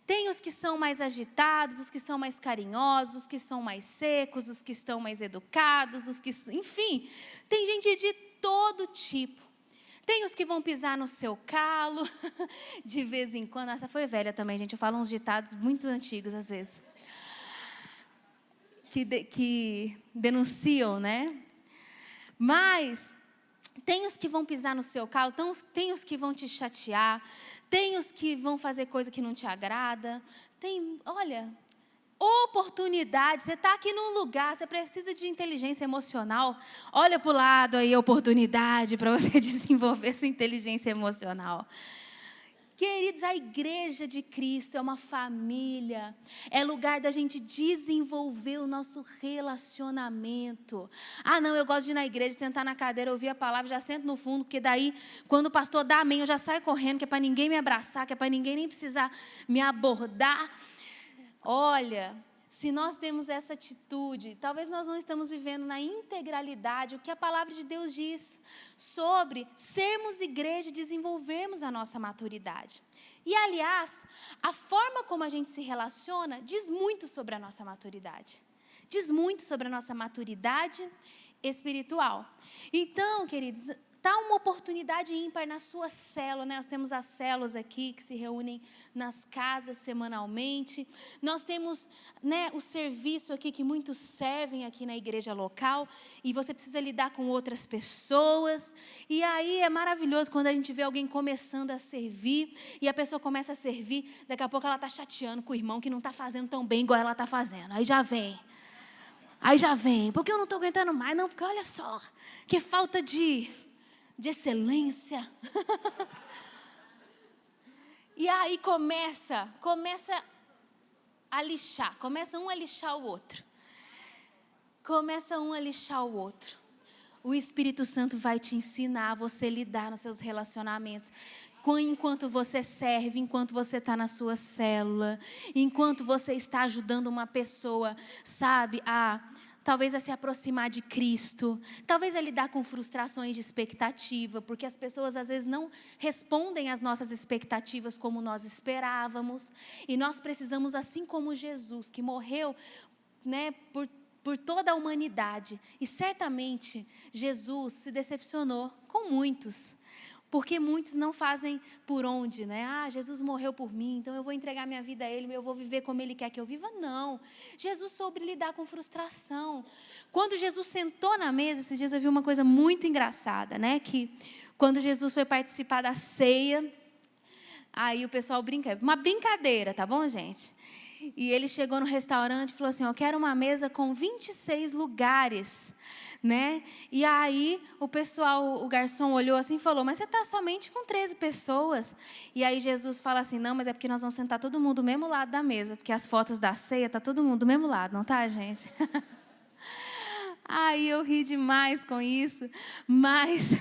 Tem os que são mais agitados, os que são mais carinhosos, os que são mais secos, os que estão mais educados, enfim, tem gente de todo tipo. Tem os que vão pisar no seu calo, de vez em quando. Essa foi velha também, gente, eu falo uns ditados muito antigos às vezes. Que denunciam, né? Mas tem os que vão pisar no seu calo, tem os que vão te chatear, tem os que vão fazer coisa que não te agrada. Olha, oportunidade. Você está aqui num lugar, você precisa de inteligência emocional. Olha para o lado aí, oportunidade para você desenvolver sua inteligência emocional. Queridos, a igreja de Cristo é uma família, é lugar da gente desenvolver o nosso relacionamento. Ah, não, eu gosto de ir na igreja, sentar na cadeira, ouvir a palavra, já sento no fundo, porque daí, quando o pastor dá amém, eu já saio correndo, que é para ninguém me abraçar, que é para ninguém nem precisar me abordar. Olha, se nós temos essa atitude, talvez nós não estamos vivendo na integralidade o que a palavra de Deus diz sobre sermos igreja e desenvolvermos a nossa maturidade. E, aliás, a forma como a gente se relaciona diz muito sobre a nossa maturidade. Diz muito sobre a nossa maturidade espiritual. Então, queridos, está uma oportunidade ímpar na sua célula, né? Nós temos as células aqui que se reúnem nas casas semanalmente. Nós temos, né, o serviço aqui que muitos servem aqui na igreja local e você precisa lidar com outras pessoas. E aí é maravilhoso quando a gente vê alguém começando a servir e a pessoa começa a servir, daqui a pouco ela está chateando com o irmão que não está fazendo tão bem igual ela está fazendo. Aí já vem, porque eu não estou aguentando mais, não, porque olha só, que falta de excelência. E aí começa a lixar, começa um a lixar o outro. O Espírito Santo vai te ensinar a você lidar nos seus relacionamentos. Enquanto você serve, enquanto você está na sua célula, enquanto você está ajudando uma pessoa, sabe, talvez a se aproximar de Cristo, talvez a lidar com frustrações de expectativa, porque as pessoas às vezes não respondem às nossas expectativas como nós esperávamos, e nós precisamos, assim como Jesus, que morreu, né, por toda a humanidade, e certamente Jesus se decepcionou com muitos, porque muitos não fazem por onde, né? Jesus morreu por mim, então eu vou entregar minha vida a Ele, eu vou viver como Ele quer que eu viva. Não, Jesus soube lidar com frustração. Quando Jesus sentou na mesa, esses dias eu vi uma coisa muito engraçada, né? Que quando Jesus foi participar da ceia, aí o pessoal brinca, uma brincadeira, tá bom, gente? E ele chegou no restaurante e falou assim, eu quero uma mesa com 26 lugares, né? E aí o garçom olhou assim e falou, mas você está somente com 13 pessoas. E aí Jesus fala assim, não, mas é porque nós vamos sentar todo mundo do mesmo lado da mesa, porque as fotos da ceia, tá todo mundo do mesmo lado, não tá, gente? Aí eu ri demais com isso, mas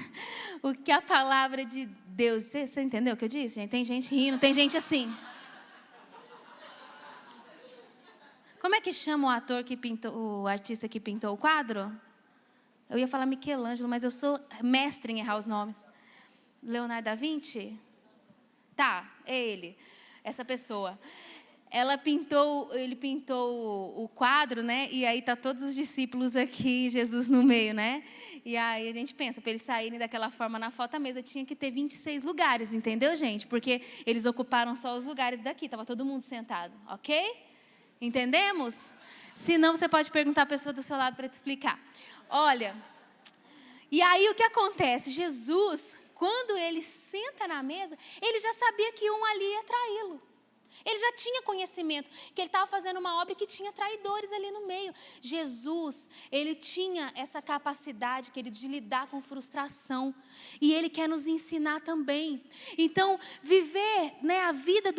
o que a palavra de Deus, você entendeu o que eu disse, gente? Tem gente rindo, tem gente assim. Como é que chama o ator que pintou, o artista que pintou o quadro? Eu ia falar Michelangelo, mas eu sou mestre em errar os nomes. Leonardo da Vinci? Tá, é ele, essa pessoa. Ele pintou o quadro, né? E aí tá todos os discípulos aqui, Jesus no meio, né? E aí a gente pensa, para eles saírem daquela forma na foto, a mesa tinha que ter 26 lugares, entendeu, gente? Porque eles ocuparam só os lugares daqui, tava todo mundo sentado, ok? Entendemos? Se não, você pode perguntar a pessoa do seu lado para te explicar. Olha, e aí o que acontece? Jesus, quando ele senta na mesa, ele já sabia que um ali ia traí-lo. Ele já tinha conhecimento que ele estava fazendo uma obra que tinha traidores ali no meio. Jesus, ele tinha essa capacidade, querido, de lidar com frustração. E ele quer nos ensinar também. Então, viver, né, a vida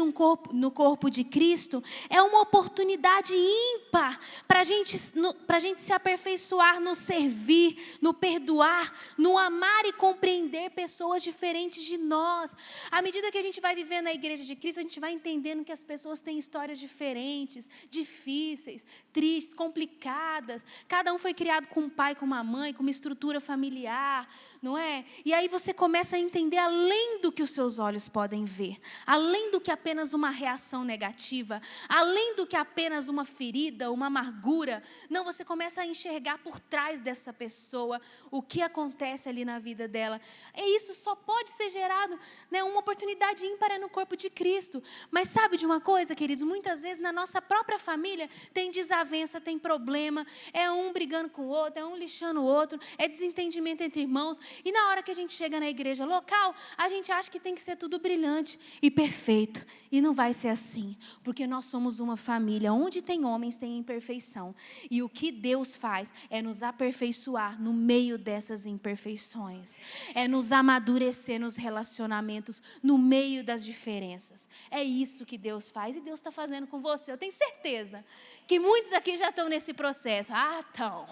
no corpo de Cristo é uma oportunidade ímpar para a gente se aperfeiçoar no servir, no perdoar, no amar e compreender pessoas diferentes de nós. À medida que a gente vai viver na igreja de Cristo, a gente vai entendendo que as pessoas têm histórias diferentes, difíceis, tristes, complicadas. Cada um foi criado com um pai, com uma mãe, com uma estrutura familiar, não é? E aí você começa a entender além do que os seus olhos podem ver, além do que apenas uma reação negativa, além do que apenas uma ferida, uma amargura. Não, você começa a enxergar por trás dessa pessoa o que acontece ali na vida dela. E isso só pode ser gerado, né, uma oportunidade ímpar no corpo de Cristo. Mas sabe de uma coisa, queridos? Muitas vezes na nossa própria família tem desavença, tem problema, é um brigando com o outro, é um lixando o outro, é desentendimento entre irmãos. E na hora que a gente chega na igreja local, a gente acha que tem que ser tudo brilhante e perfeito. E não vai ser assim, porque nós somos uma família. Onde tem homens, tem imperfeição. E o que Deus faz é nos aperfeiçoar no meio dessas imperfeições. É nos amadurecer nos relacionamentos, no meio das diferenças. É isso que Deus faz e Deus está fazendo com você. Eu tenho certeza que muitos aqui já estão nesse processo. Estão.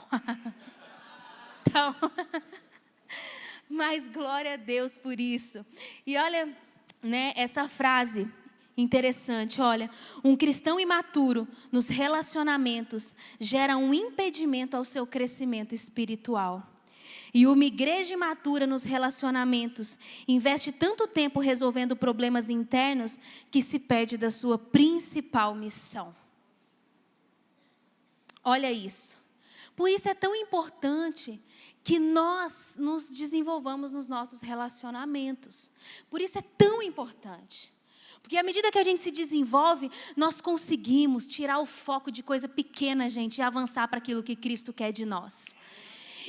Mas glória a Deus por isso. E olha, né, essa frase interessante, olha, um cristão imaturo nos relacionamentos gera um impedimento ao seu crescimento espiritual. E uma igreja imatura nos relacionamentos investe tanto tempo resolvendo problemas internos que se perde da sua principal missão. Olha isso. Por isso é tão importante que nós nos desenvolvamos nos nossos relacionamentos. Por isso é tão importante. Porque à medida que a gente se desenvolve, nós conseguimos tirar o foco de coisa pequena, gente, e avançar para aquilo que Cristo quer de nós.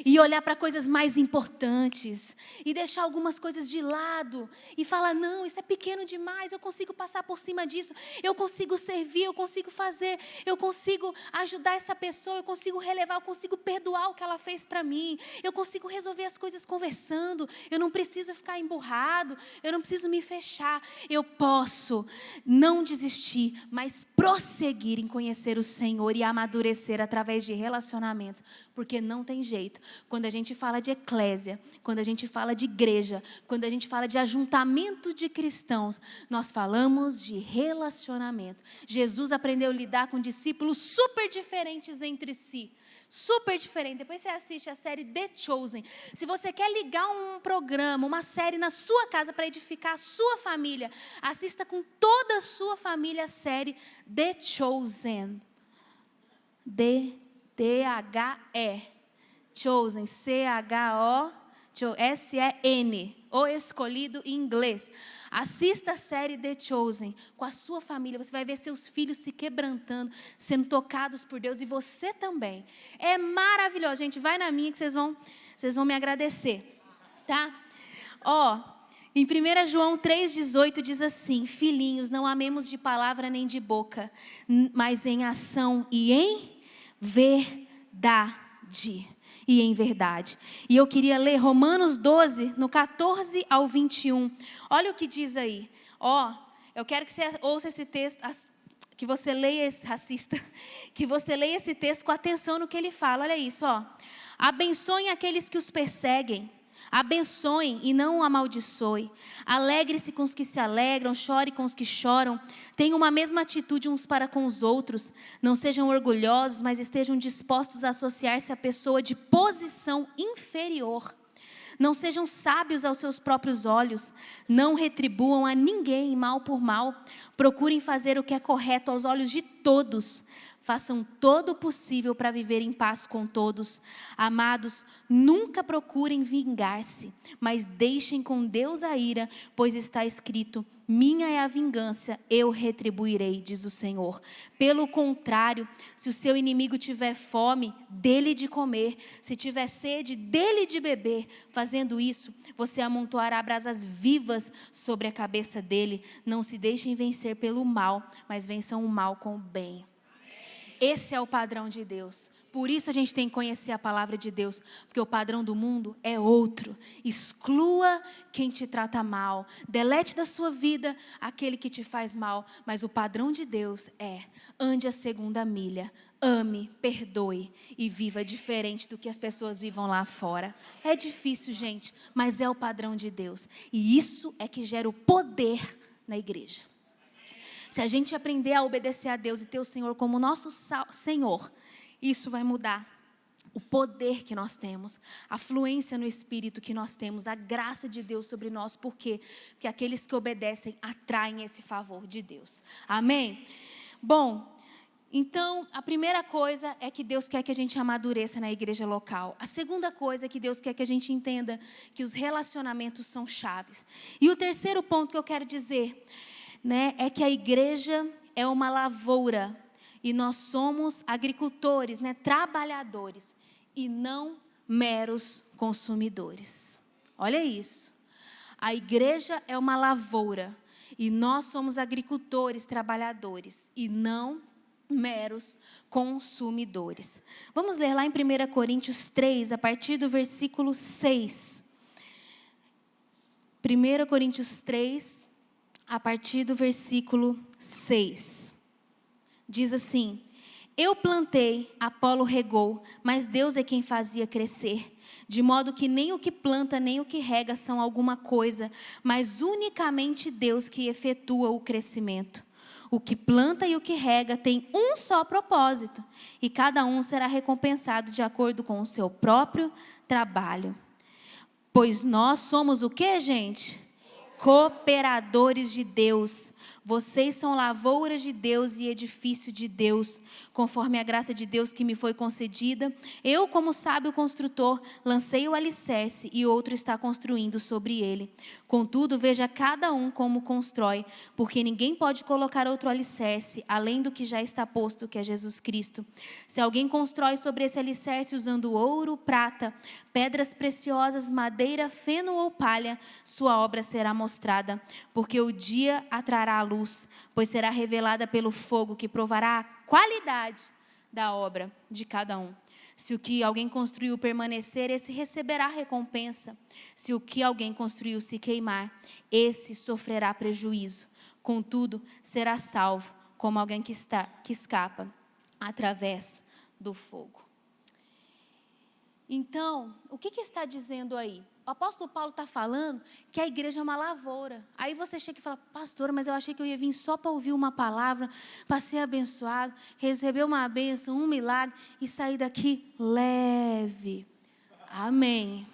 E olhar para coisas mais importantes. E deixar algumas coisas de lado. E falar, não, isso é pequeno demais. Eu consigo passar por cima disso. Eu consigo servir, eu consigo fazer. Eu consigo ajudar essa pessoa. Eu consigo relevar, eu consigo perdoar o que ela fez para mim. Eu consigo resolver as coisas conversando. Eu não preciso ficar emburrado. Eu não preciso me fechar. Eu posso não desistir, mas prosseguir em conhecer o Senhor e amadurecer através de relacionamentos. Porque não tem jeito. Quando a gente fala de eclésia, quando a gente fala de igreja, quando a gente fala de ajuntamento de cristãos, nós falamos de relacionamento. Jesus aprendeu a lidar com discípulos super diferentes entre si. Super diferente. Depois você assiste a série The Chosen. Se você quer ligar um programa, uma série na sua casa para edificar a sua família, assista com toda a sua família a série The Chosen. D-H-E. Chosen, C-H-O-S-E-N, o escolhido em inglês. Assista a série The Chosen com a sua família. Você vai ver seus filhos se quebrantando, sendo tocados por Deus e você também. É maravilhoso, gente. Vai na minha que vocês vão me agradecer, tá? Em 1 João 3,18 diz assim: filhinhos, não amemos de palavra nem de boca, mas em ação e em verdade. E em verdade. E eu queria ler Romanos 12, no 14 ao 21. Olha o que diz aí. Eu quero que você ouça esse texto, que você leia esse racista, que você leia esse texto com atenção no que ele fala. Olha isso, abençoem aqueles que os perseguem. Abençoem e não amaldiçoe. Alegre-se com os que se alegram, chore com os que choram. Tenham uma mesma atitude uns para com os outros. Não sejam orgulhosos, mas estejam dispostos a associar-se à pessoa de posição inferior. Não sejam sábios aos seus próprios olhos. Não retribuam a ninguém mal por mal. Procurem fazer o que é correto aos olhos de todos. Façam todo o possível para viver em paz com todos. Amados, nunca procurem vingar-se, mas deixem com Deus a ira, pois está escrito: minha é a vingança, eu retribuirei, diz o Senhor. Pelo contrário, se o seu inimigo tiver fome, dê-lhe de comer. Se tiver sede, dê-lhe de beber. Fazendo isso, você amontoará brasas vivas sobre a cabeça dele. Não se deixem vencer pelo mal, mas vençam o mal com o bem. Esse é o padrão de Deus. Por isso a gente tem que conhecer a palavra de Deus. Porque o padrão do mundo é outro. Exclua quem te trata mal. Delete da sua vida aquele que te faz mal. Mas o padrão de Deus é: ande a segunda milha. Ame, perdoe e viva diferente do que as pessoas vivam lá fora. É difícil, gente, mas é o padrão de Deus. E isso é que gera o poder na igreja. Se a gente aprender a obedecer a Deus e ter o Senhor como nosso Senhor, isso vai mudar o poder que nós temos, a fluência no Espírito que nós temos, a graça de Deus sobre nós. Por quê? Porque aqueles que obedecem atraem esse favor de Deus. Amém? Bom, então a primeira coisa é que Deus quer que a gente amadureça na igreja local. A segunda coisa é que Deus quer que a gente entenda que os relacionamentos são chaves. E o terceiro ponto que eu quero dizer, é que a igreja é uma lavoura e nós somos agricultores, trabalhadores e não meros consumidores. Olha isso. A igreja é uma lavoura e nós somos agricultores, trabalhadores e não meros consumidores. Vamos ler lá em 1 Coríntios 3, a partir do versículo 6. 1 Coríntios 3, a partir do versículo 6. Diz assim: eu plantei, Apolo regou, mas Deus é quem fazia crescer. De modo que nem o que planta, nem o que rega são alguma coisa, mas unicamente Deus que efetua o crescimento. O que planta e o que rega tem um só propósito, e cada um será recompensado de acordo com o seu próprio trabalho. Pois nós somos o quê, gente? Cooperadores de Deus. Vocês são lavouras de Deus e edifício de Deus, conforme a graça de Deus que me foi concedida. Eu, como sábio construtor, lancei o alicerce e outro está construindo sobre ele. Contudo, veja cada um como constrói, porque ninguém pode colocar outro alicerce, além do que já está posto, que é Jesus Cristo. Se alguém constrói sobre esse alicerce usando ouro, prata, pedras preciosas, madeira, feno ou palha, sua obra será mostrada, porque o dia atrará a luz, pois será revelada pelo fogo que provará a qualidade da obra de cada um. Se o que alguém construiu permanecer, esse receberá recompensa. Se o que alguém construiu se queimar, esse sofrerá prejuízo. Contudo, será salvo, como alguém que escapa através do fogo. Então, o que está dizendo aí? O apóstolo Paulo está falando que a igreja é uma lavoura. Aí você chega e fala, pastora, mas eu achei que eu ia vir só para ouvir uma palavra, para ser abençoado, receber uma bênção, um milagre e sair daqui leve. Amém.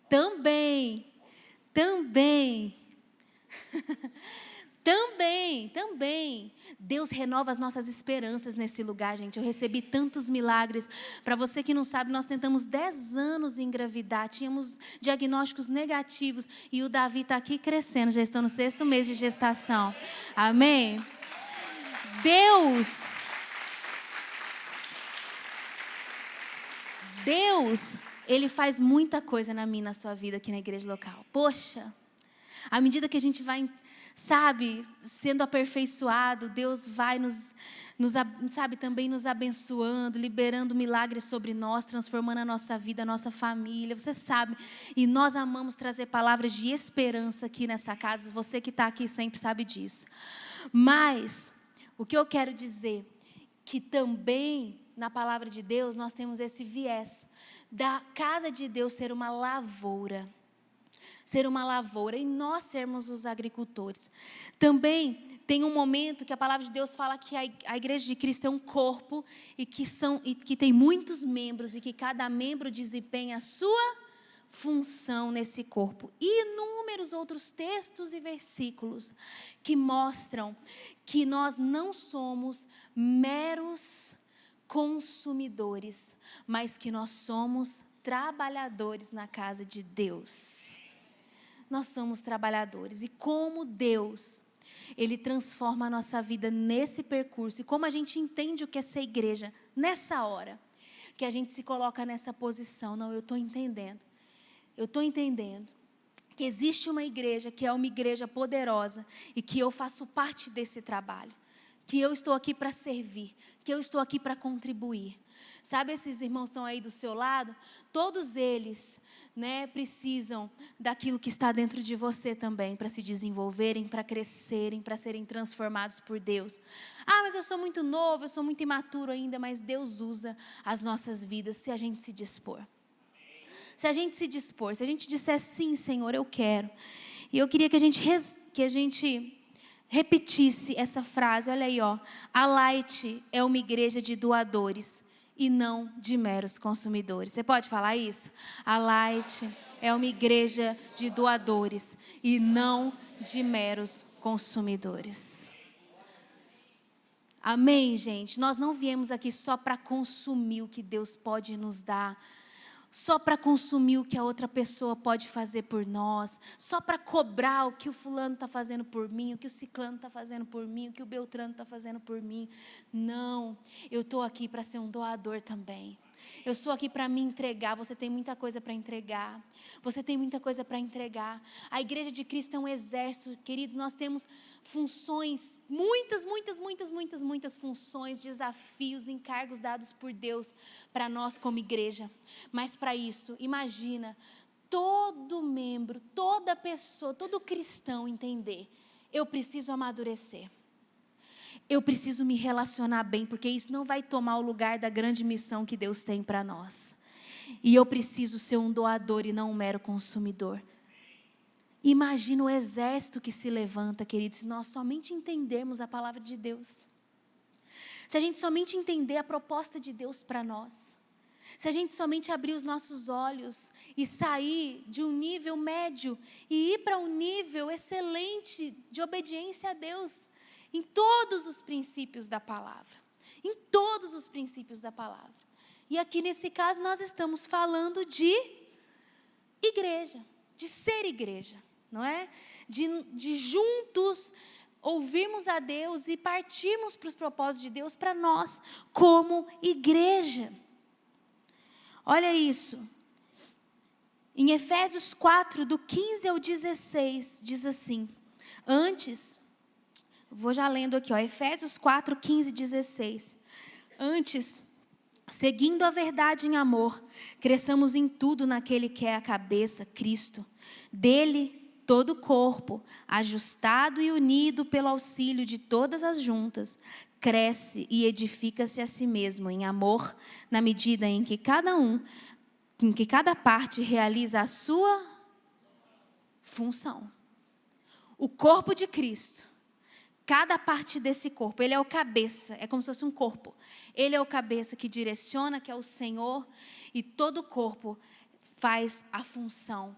Também. Também. Deus renova as nossas esperanças nesse lugar, gente. Eu recebi tantos milagres. Para você que não sabe, nós tentamos 10 anos engravidar. Tínhamos diagnósticos negativos. E o Davi está aqui crescendo. Já estou no 6º mês de gestação. Amém? Deus, Ele faz muita coisa na minha e na sua vida aqui na igreja local. Poxa, à medida que a gente vai, sendo aperfeiçoado, Deus vai também nos abençoando, liberando milagres sobre nós, transformando a nossa vida, a nossa família, você sabe. E nós amamos trazer palavras de esperança aqui nessa casa, você que está aqui sempre sabe disso. Mas, o que eu quero dizer, que também na palavra de Deus nós temos esse viés, da casa de Deus ser uma lavoura. E nós sermos os agricultores. Também tem um momento que a palavra de Deus fala que a igreja de Cristo é um corpo e que tem muitos membros e que cada membro desempenha a sua função nesse corpo. E inúmeros outros textos e versículos que mostram que nós não somos meros consumidores, mas que nós somos trabalhadores na casa de Deus. Nós somos trabalhadores e como Deus, Ele transforma a nossa vida nesse percurso e como a gente entende o que é ser igreja nessa hora, que a gente se coloca nessa posição. Não, eu estou entendendo que existe uma igreja que é uma igreja poderosa e que eu faço parte desse trabalho, que eu estou aqui para servir, que eu estou aqui para contribuir. Sabe, esses irmãos estão aí do seu lado, todos eles, precisam daquilo que está dentro de você também, para se desenvolverem, para crescerem, para serem transformados por Deus. Ah, mas eu sou muito novo, eu sou muito imaturo ainda, mas Deus usa as nossas vidas se a gente se dispor. Se a gente disser sim, Senhor, eu quero. E eu queria que a gente repetisse essa frase, olha aí, ó. A Light é uma igreja de doadores e não de meros consumidores. Você pode falar isso? A Light é uma igreja de doadores e não de meros consumidores. Amém, gente? Nós não viemos aqui só para consumir o que Deus pode nos dar, só para consumir o que a outra pessoa pode fazer por nós, só para cobrar o que o fulano está fazendo por mim, o que o ciclano está fazendo por mim, o que o beltrano está fazendo por mim. Não, eu estou aqui para ser um doador também. Eu estou aqui para me entregar. Você tem muita coisa para entregar. A igreja de Cristo é um exército, queridos. Nós temos funções, muitas funções, desafios, encargos dados por Deus para nós como igreja. Mas para isso, imagina, todo membro, toda pessoa, todo cristão entender, eu preciso amadurecer. Eu preciso me relacionar bem, porque isso não vai tomar o lugar da grande missão que Deus tem para nós. E eu preciso ser um doador e não um mero consumidor. Imagina o exército que se levanta, queridos, se nós somente entendermos a palavra de Deus. Se a gente somente entender a proposta de Deus para nós. Se a gente somente abrir os nossos olhos e sair de um nível médio e ir para um nível excelente de obediência a Deus, em todos os princípios da palavra. Em todos os princípios da palavra. E aqui nesse caso nós estamos falando de igreja, de ser igreja, não é? De juntos ouvirmos a Deus e partirmos para os propósitos de Deus para nós como igreja. Olha isso. Em Efésios 4, do 15 ao 16, diz assim. Antes, vou já lendo aqui, Efésios 4, 15 e 16. Antes, seguindo a verdade em amor, cresçamos em tudo naquele que é a cabeça, Cristo. Dele, todo o corpo, ajustado e unido pelo auxílio de todas as juntas, cresce e edifica-se a si mesmo em amor, na medida em que cada parte realiza a sua função. O corpo de Cristo, cada parte desse corpo, ele é o cabeça, é como se fosse um corpo. Ele é o cabeça que direciona, que é o Senhor, e todo o corpo faz a função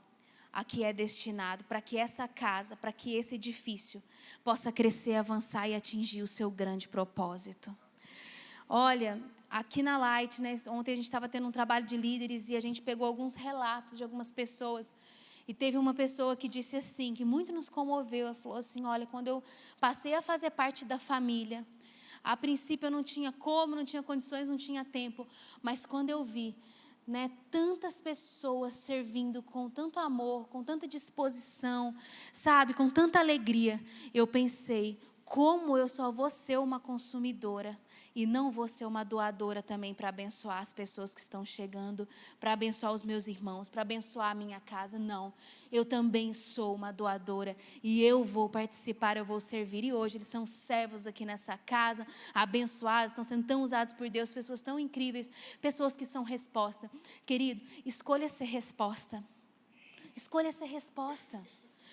a que é destinado, para que essa casa, para que esse edifício possa crescer, avançar e atingir o seu grande propósito. Olha, aqui na Light, né, ontem a gente estava tendo um trabalho de líderes e a gente pegou alguns relatos de algumas pessoas. E teve uma pessoa que disse assim, que muito nos comoveu. Ela falou assim, olha, quando eu passei a fazer parte da família, a princípio eu não tinha como, não tinha condições, não tinha tempo. Mas quando eu vi, né, tantas pessoas servindo com tanto amor, com tanta disposição, sabe, com tanta alegria, eu pensei, como eu só vou ser uma consumidora e não vou ser uma doadora também para abençoar as pessoas que estão chegando, para abençoar os meus irmãos, para abençoar a minha casa. Não, eu também sou uma doadora e eu vou participar, eu vou servir. E hoje eles são servos aqui nessa casa, abençoados, estão sendo tão usados por Deus, pessoas tão incríveis, pessoas que são resposta. Querido, escolha ser resposta. Escolha ser resposta.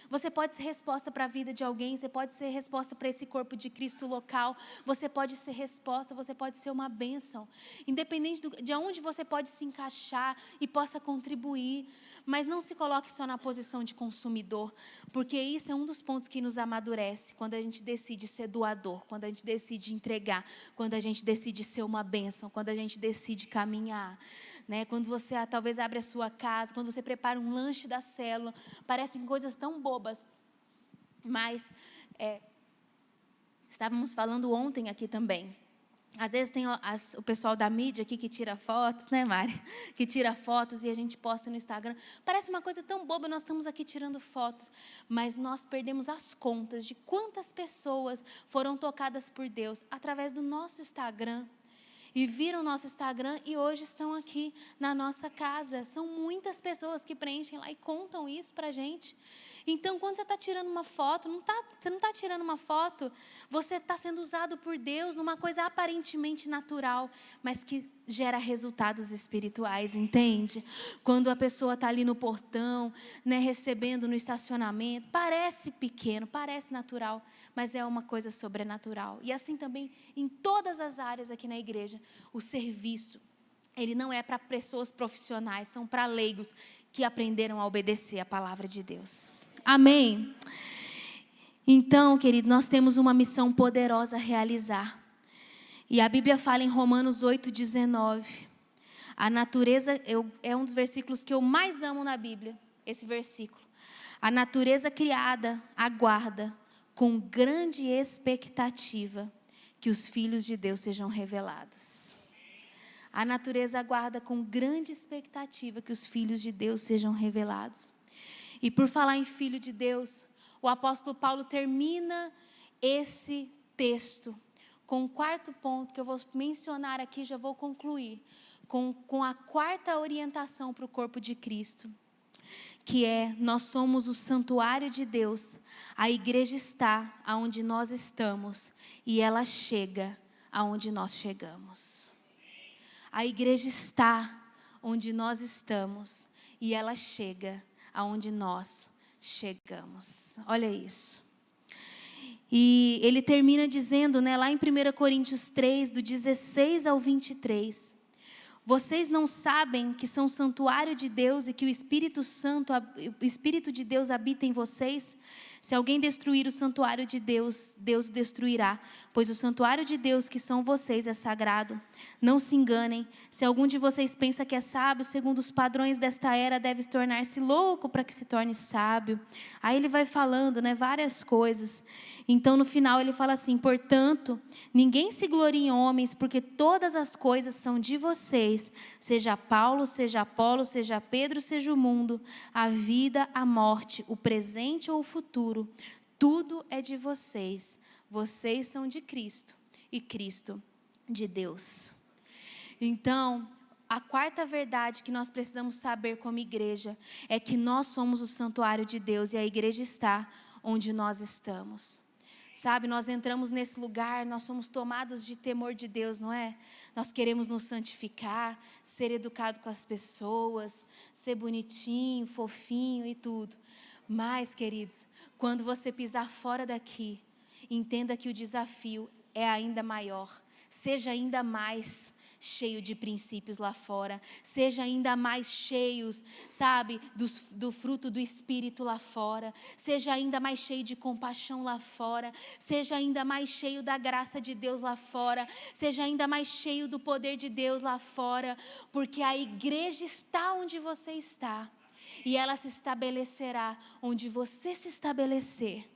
Você pode ser resposta para a vida de alguém, você pode ser resposta para esse corpo de Cristo local, você pode ser resposta, você pode ser uma bênção. Independente de onde você pode se encaixar e possa contribuir, mas não se coloque só na posição de consumidor, porque isso é um dos pontos que nos amadurece, quando a gente decide ser doador, quando a gente decide entregar, quando a gente decide ser uma bênção, quando a gente decide caminhar. Né? Quando você talvez abre a sua casa, quando você prepara um lanche da célula, parecem coisas tão bobas, mas estávamos falando ontem aqui também. Às vezes tem o pessoal da mídia aqui que tira fotos, né, Mari? Que tira fotos e a gente posta no Instagram. Parece uma coisa tão boba, nós estamos aqui tirando fotos, mas nós perdemos as contas de quantas pessoas foram tocadas por Deus através do nosso Instagram. E viram o nosso Instagram e hoje estão aqui na nossa casa. São muitas pessoas que preenchem lá e contam isso para a gente. Então, quando você está tirando uma foto, você não está tirando uma foto, você está sendo usado por Deus numa coisa aparentemente natural, mas que gera resultados espirituais, entende? Quando a pessoa está ali no portão, né, recebendo no estacionamento, parece pequeno, parece natural, mas é uma coisa sobrenatural. E assim também em todas as áreas aqui na igreja, o serviço, ele não é para pessoas profissionais, são para leigos que aprenderam a obedecer a palavra de Deus. Amém? Então, querido, nós temos uma missão poderosa a realizar. E a Bíblia fala em Romanos 8,19. A natureza, é um dos versículos que eu mais amo na Bíblia, esse versículo. A natureza criada aguarda com grande expectativa que os filhos de Deus sejam revelados. A natureza aguarda com grande expectativa que os filhos de Deus sejam revelados. E por falar em filho de Deus, o apóstolo Paulo termina esse texto com o quarto ponto que eu vou mencionar aqui, já vou concluir, com a quarta orientação para o corpo de Cristo, que é: nós somos o santuário de Deus, a igreja está aonde nós estamos e ela chega aonde nós chegamos. A igreja está onde nós estamos e ela chega aonde nós chegamos. Olha isso. E ele termina dizendo, né, lá em 1 Coríntios 3, do 16 ao 23, Vocês não sabem que são santuário de Deus e que o Espírito de Deus habita em vocês? Se alguém destruir o santuário de Deus, Deus o destruirá, pois o santuário de Deus, que são vocês, é sagrado. Não se enganem, se algum de vocês pensa que é sábio, segundo os padrões desta era, deve tornar-se louco para que se torne sábio. Aí ele vai falando, várias coisas. Então no final ele fala assim: portanto, ninguém se glorie em homens, porque todas as coisas são de vocês, seja Paulo, seja Apolo, seja Pedro, seja o mundo, a vida, a morte, o presente ou o futuro. Tudo é de vocês. Vocês são de Cristo e Cristo de Deus. Então, a quarta verdade que nós precisamos saber como igreja é que nós somos o santuário de Deus e a igreja está onde nós estamos. Sabe, nós entramos nesse lugar, nós somos tomados de temor de Deus, não é? Nós queremos nos santificar, ser educado com as pessoas, ser bonitinho, fofinho e tudo. Mas, queridos, quando você pisar fora daqui, entenda que o desafio é ainda maior. Seja ainda mais cheio de princípios lá fora. Seja ainda mais cheios, sabe, do fruto do Espírito lá fora. Seja ainda mais cheio de compaixão lá fora. Seja ainda mais cheio da graça de Deus lá fora. Seja ainda mais cheio do poder de Deus lá fora. Porque a igreja está onde você está. E ela se estabelecerá onde você se estabelecer.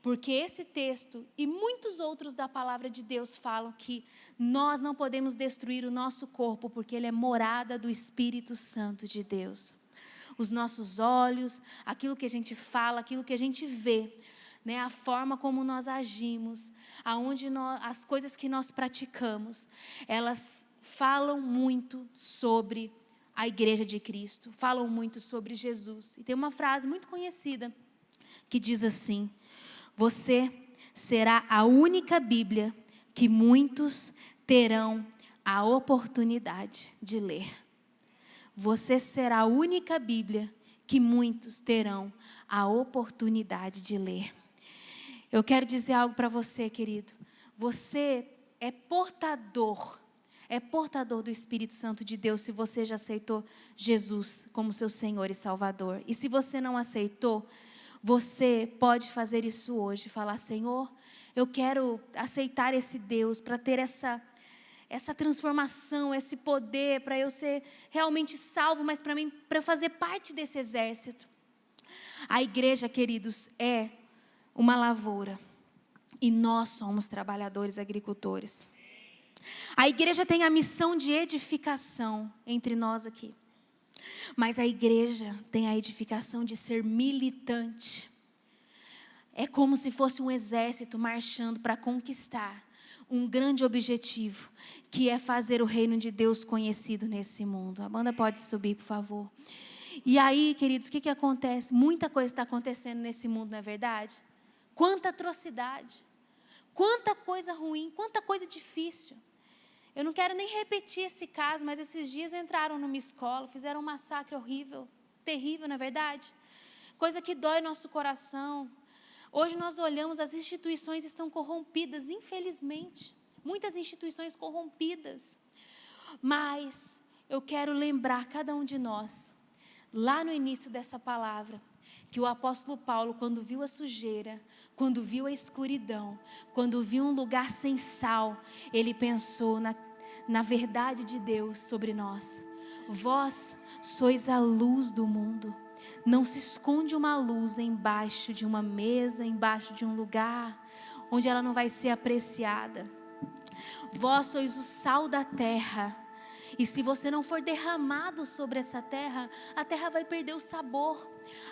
Porque esse texto e muitos outros da palavra de Deus falam que nós não podemos destruir o nosso corpo, porque ele é morada do Espírito Santo de Deus. Os nossos olhos, aquilo que a gente fala, aquilo que a gente vê, a forma como nós agimos, as coisas que nós praticamos, elas falam muito sobre a igreja de Cristo, falam muito sobre Jesus. E tem uma frase muito conhecida que diz assim: você será a única Bíblia que muitos terão a oportunidade de ler. Você será a única Bíblia que muitos terão a oportunidade de ler. Eu quero dizer algo para você, querido. Você é portador do Espírito Santo de Deus se você já aceitou Jesus como seu Senhor e Salvador. E se você não aceitou, você pode fazer isso hoje, falar: Senhor, eu quero aceitar esse Deus para ter essa transformação, esse poder, para eu ser realmente salvo, mas para fazer parte desse exército. A igreja, queridos, é uma lavoura e nós somos trabalhadores agricultores. A igreja tem a missão de edificação entre nós aqui. Mas a igreja tem a edificação de ser militante. É como se fosse um exército marchando para conquistar um grande objetivo, que é fazer o reino de Deus conhecido nesse mundo. A banda pode subir, por favor. E aí, queridos, o que acontece? Muita coisa está acontecendo nesse mundo, não é verdade? Quanta atrocidade, quanta coisa ruim, quanta coisa difícil. Eu não quero nem repetir esse caso, mas esses dias entraram numa escola, fizeram um massacre horrível, terrível, não é verdade? Coisa que dói nosso coração. Hoje nós olhamos, as instituições estão corrompidas, infelizmente. Muitas instituições corrompidas. Mas eu quero lembrar cada um de nós, lá no início dessa palavra, que o apóstolo Paulo, quando viu a sujeira, quando viu a escuridão, quando viu um lugar sem sal, ele pensou na verdade de Deus sobre nós. Vós sois a luz do mundo. Não se esconde uma luz embaixo de uma mesa, embaixo de um lugar, onde ela não vai ser apreciada. Vós sois o sal da terra. E se você não for derramado sobre essa terra, a terra vai perder o sabor.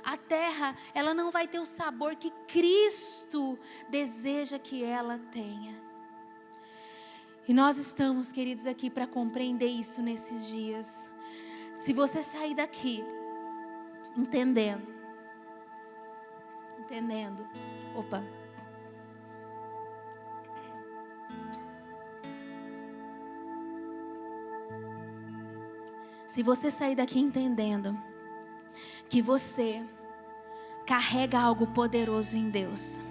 A terra, ela não vai ter o sabor que Cristo deseja que ela tenha. E nós estamos, queridos, aqui para compreender isso nesses dias. Se você sair daqui entendendo. Se você sair daqui entendendo que você carrega algo poderoso em Deus,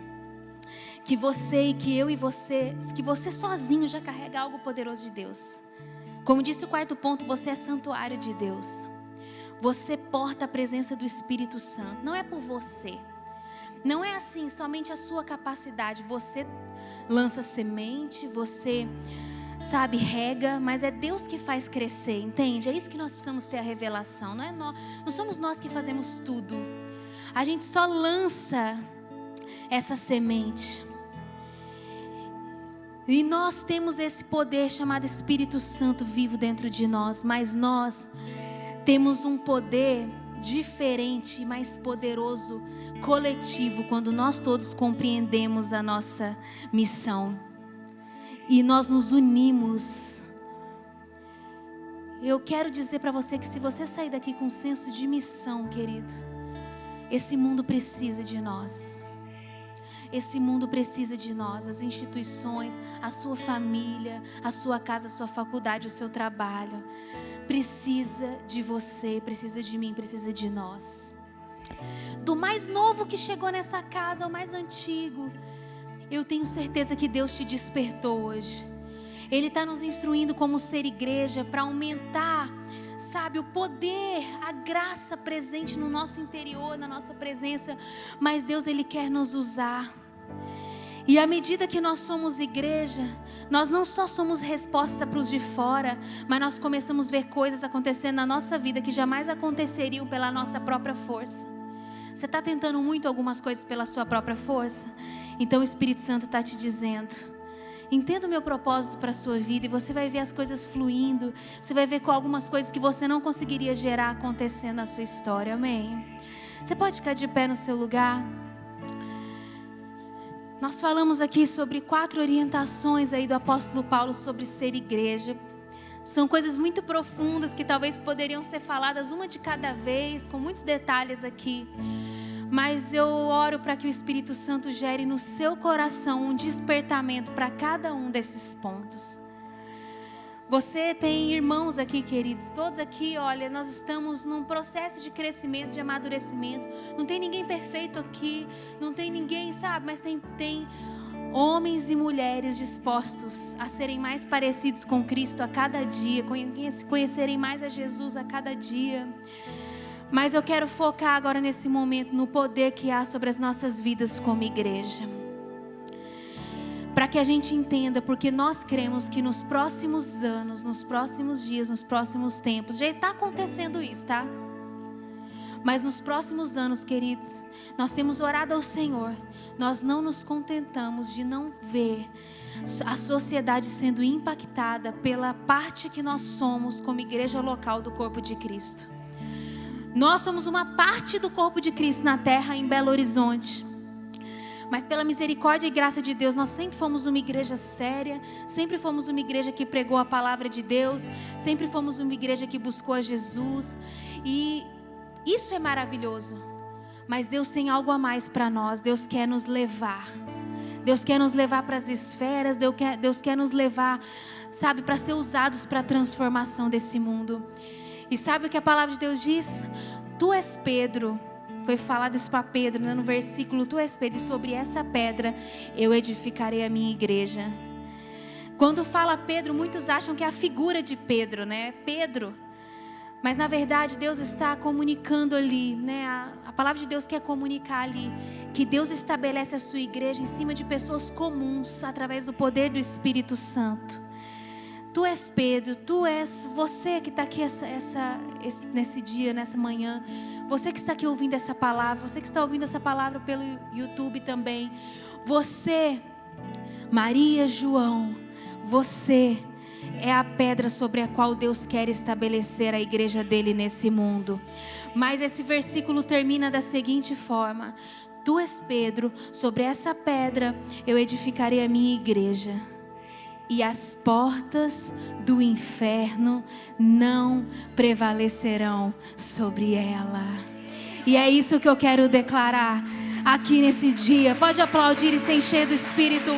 que você e que eu e você, que você sozinho já carrega algo poderoso de Deus. Como disse o quarto ponto, você é santuário de Deus. Você porta a presença do Espírito Santo. Não é por você. Não é assim, somente a sua capacidade. Você lança semente, você, sabe, rega, mas é Deus que faz crescer, entende? É isso que nós precisamos ter a revelação. Não somos nós que fazemos tudo. A gente só lança essa semente. E nós temos esse poder chamado Espírito Santo vivo dentro de nós. Mas nós temos um poder diferente e mais poderoso, coletivo, quando nós todos compreendemos a nossa missão. E nós nos unimos. Eu quero dizer para você que se você sair daqui com um senso de missão, querido, esse mundo precisa de nós. Esse mundo precisa de nós, as instituições, a sua família, a sua casa, a sua faculdade, o seu trabalho. Precisa de você, precisa de mim, precisa de nós. Do mais novo que chegou nessa casa ao mais antigo, eu tenho certeza que Deus te despertou hoje. Ele está nos instruindo como ser igreja para aumentar, sabe, o poder, a graça presente no nosso interior, na nossa presença. Mas Deus, Ele quer nos usar. E à medida que nós somos igreja, nós não só somos resposta para os de fora, mas nós começamos a ver coisas acontecendo na nossa vida que jamais aconteceriam pela nossa própria força. Você está tentando muito algumas coisas pela sua própria força? Então o Espírito Santo está te dizendo: entenda o meu propósito para a sua vida, e você vai ver as coisas fluindo. Você vai ver com algumas coisas que você não conseguiria gerar acontecendo na sua história. Amém? Você pode ficar de pé no seu lugar? Nós falamos aqui sobre 4 orientações aí do apóstolo Paulo sobre ser igreja. São coisas muito profundas que talvez poderiam ser faladas uma de cada vez, com muitos detalhes aqui. Mas eu oro para que o Espírito Santo gere no seu coração um despertamento para cada um desses pontos. Você tem irmãos aqui, queridos, todos aqui, olha, nós estamos num processo de crescimento, de amadurecimento. Não tem ninguém perfeito aqui, não tem ninguém, sabe, mas tem homens e mulheres dispostos a serem mais parecidos com Cristo a cada dia, conhecerem mais a Jesus a cada dia. Mas eu quero focar agora nesse momento no poder que há sobre as nossas vidas como igreja. Para que a gente entenda, porque nós cremos que nos próximos anos, nos próximos dias, nos próximos tempos, já está acontecendo isso, tá? Mas nos próximos anos, queridos, nós temos orado ao Senhor. Nós não nos contentamos de não ver a sociedade sendo impactada pela parte que nós somos como igreja local do corpo de Cristo. Nós somos uma parte do corpo de Cristo na terra, em Belo Horizonte. Mas pela misericórdia e graça de Deus, nós sempre fomos uma igreja séria, sempre fomos uma igreja que pregou a palavra de Deus, sempre fomos uma igreja que buscou a Jesus. E isso é maravilhoso. Mas Deus tem algo a mais para nós. Deus quer nos levar. Deus quer nos levar para as esferas. Deus quer nos levar, sabe, para ser usados para a transformação desse mundo. E sabe o que a palavra de Deus diz? Tu és Pedro. Foi falado isso para Pedro, né? No versículo: tu és Pedro, e sobre essa pedra eu edificarei a minha igreja. Quando fala Pedro, muitos acham que é a figura de Pedro, né? Pedro. Mas na verdade Deus está comunicando ali, né? A palavra de Deus quer comunicar ali que Deus estabelece a sua igreja em cima de pessoas comuns, através do poder do Espírito Santo. Tu és Pedro, tu és você que está aqui nesse dia, nessa manhã. Você que está aqui ouvindo essa palavra, você que está ouvindo essa palavra pelo YouTube também. Você, Maria, João, você é a pedra sobre a qual Deus quer estabelecer a igreja dele nesse mundo. Mas esse versículo termina da seguinte forma: tu és Pedro, sobre essa pedra eu edificarei a minha igreja. E as portas do inferno não prevalecerão sobre ela. E é isso que eu quero declarar aqui nesse dia. Pode aplaudir e se encher do Espírito.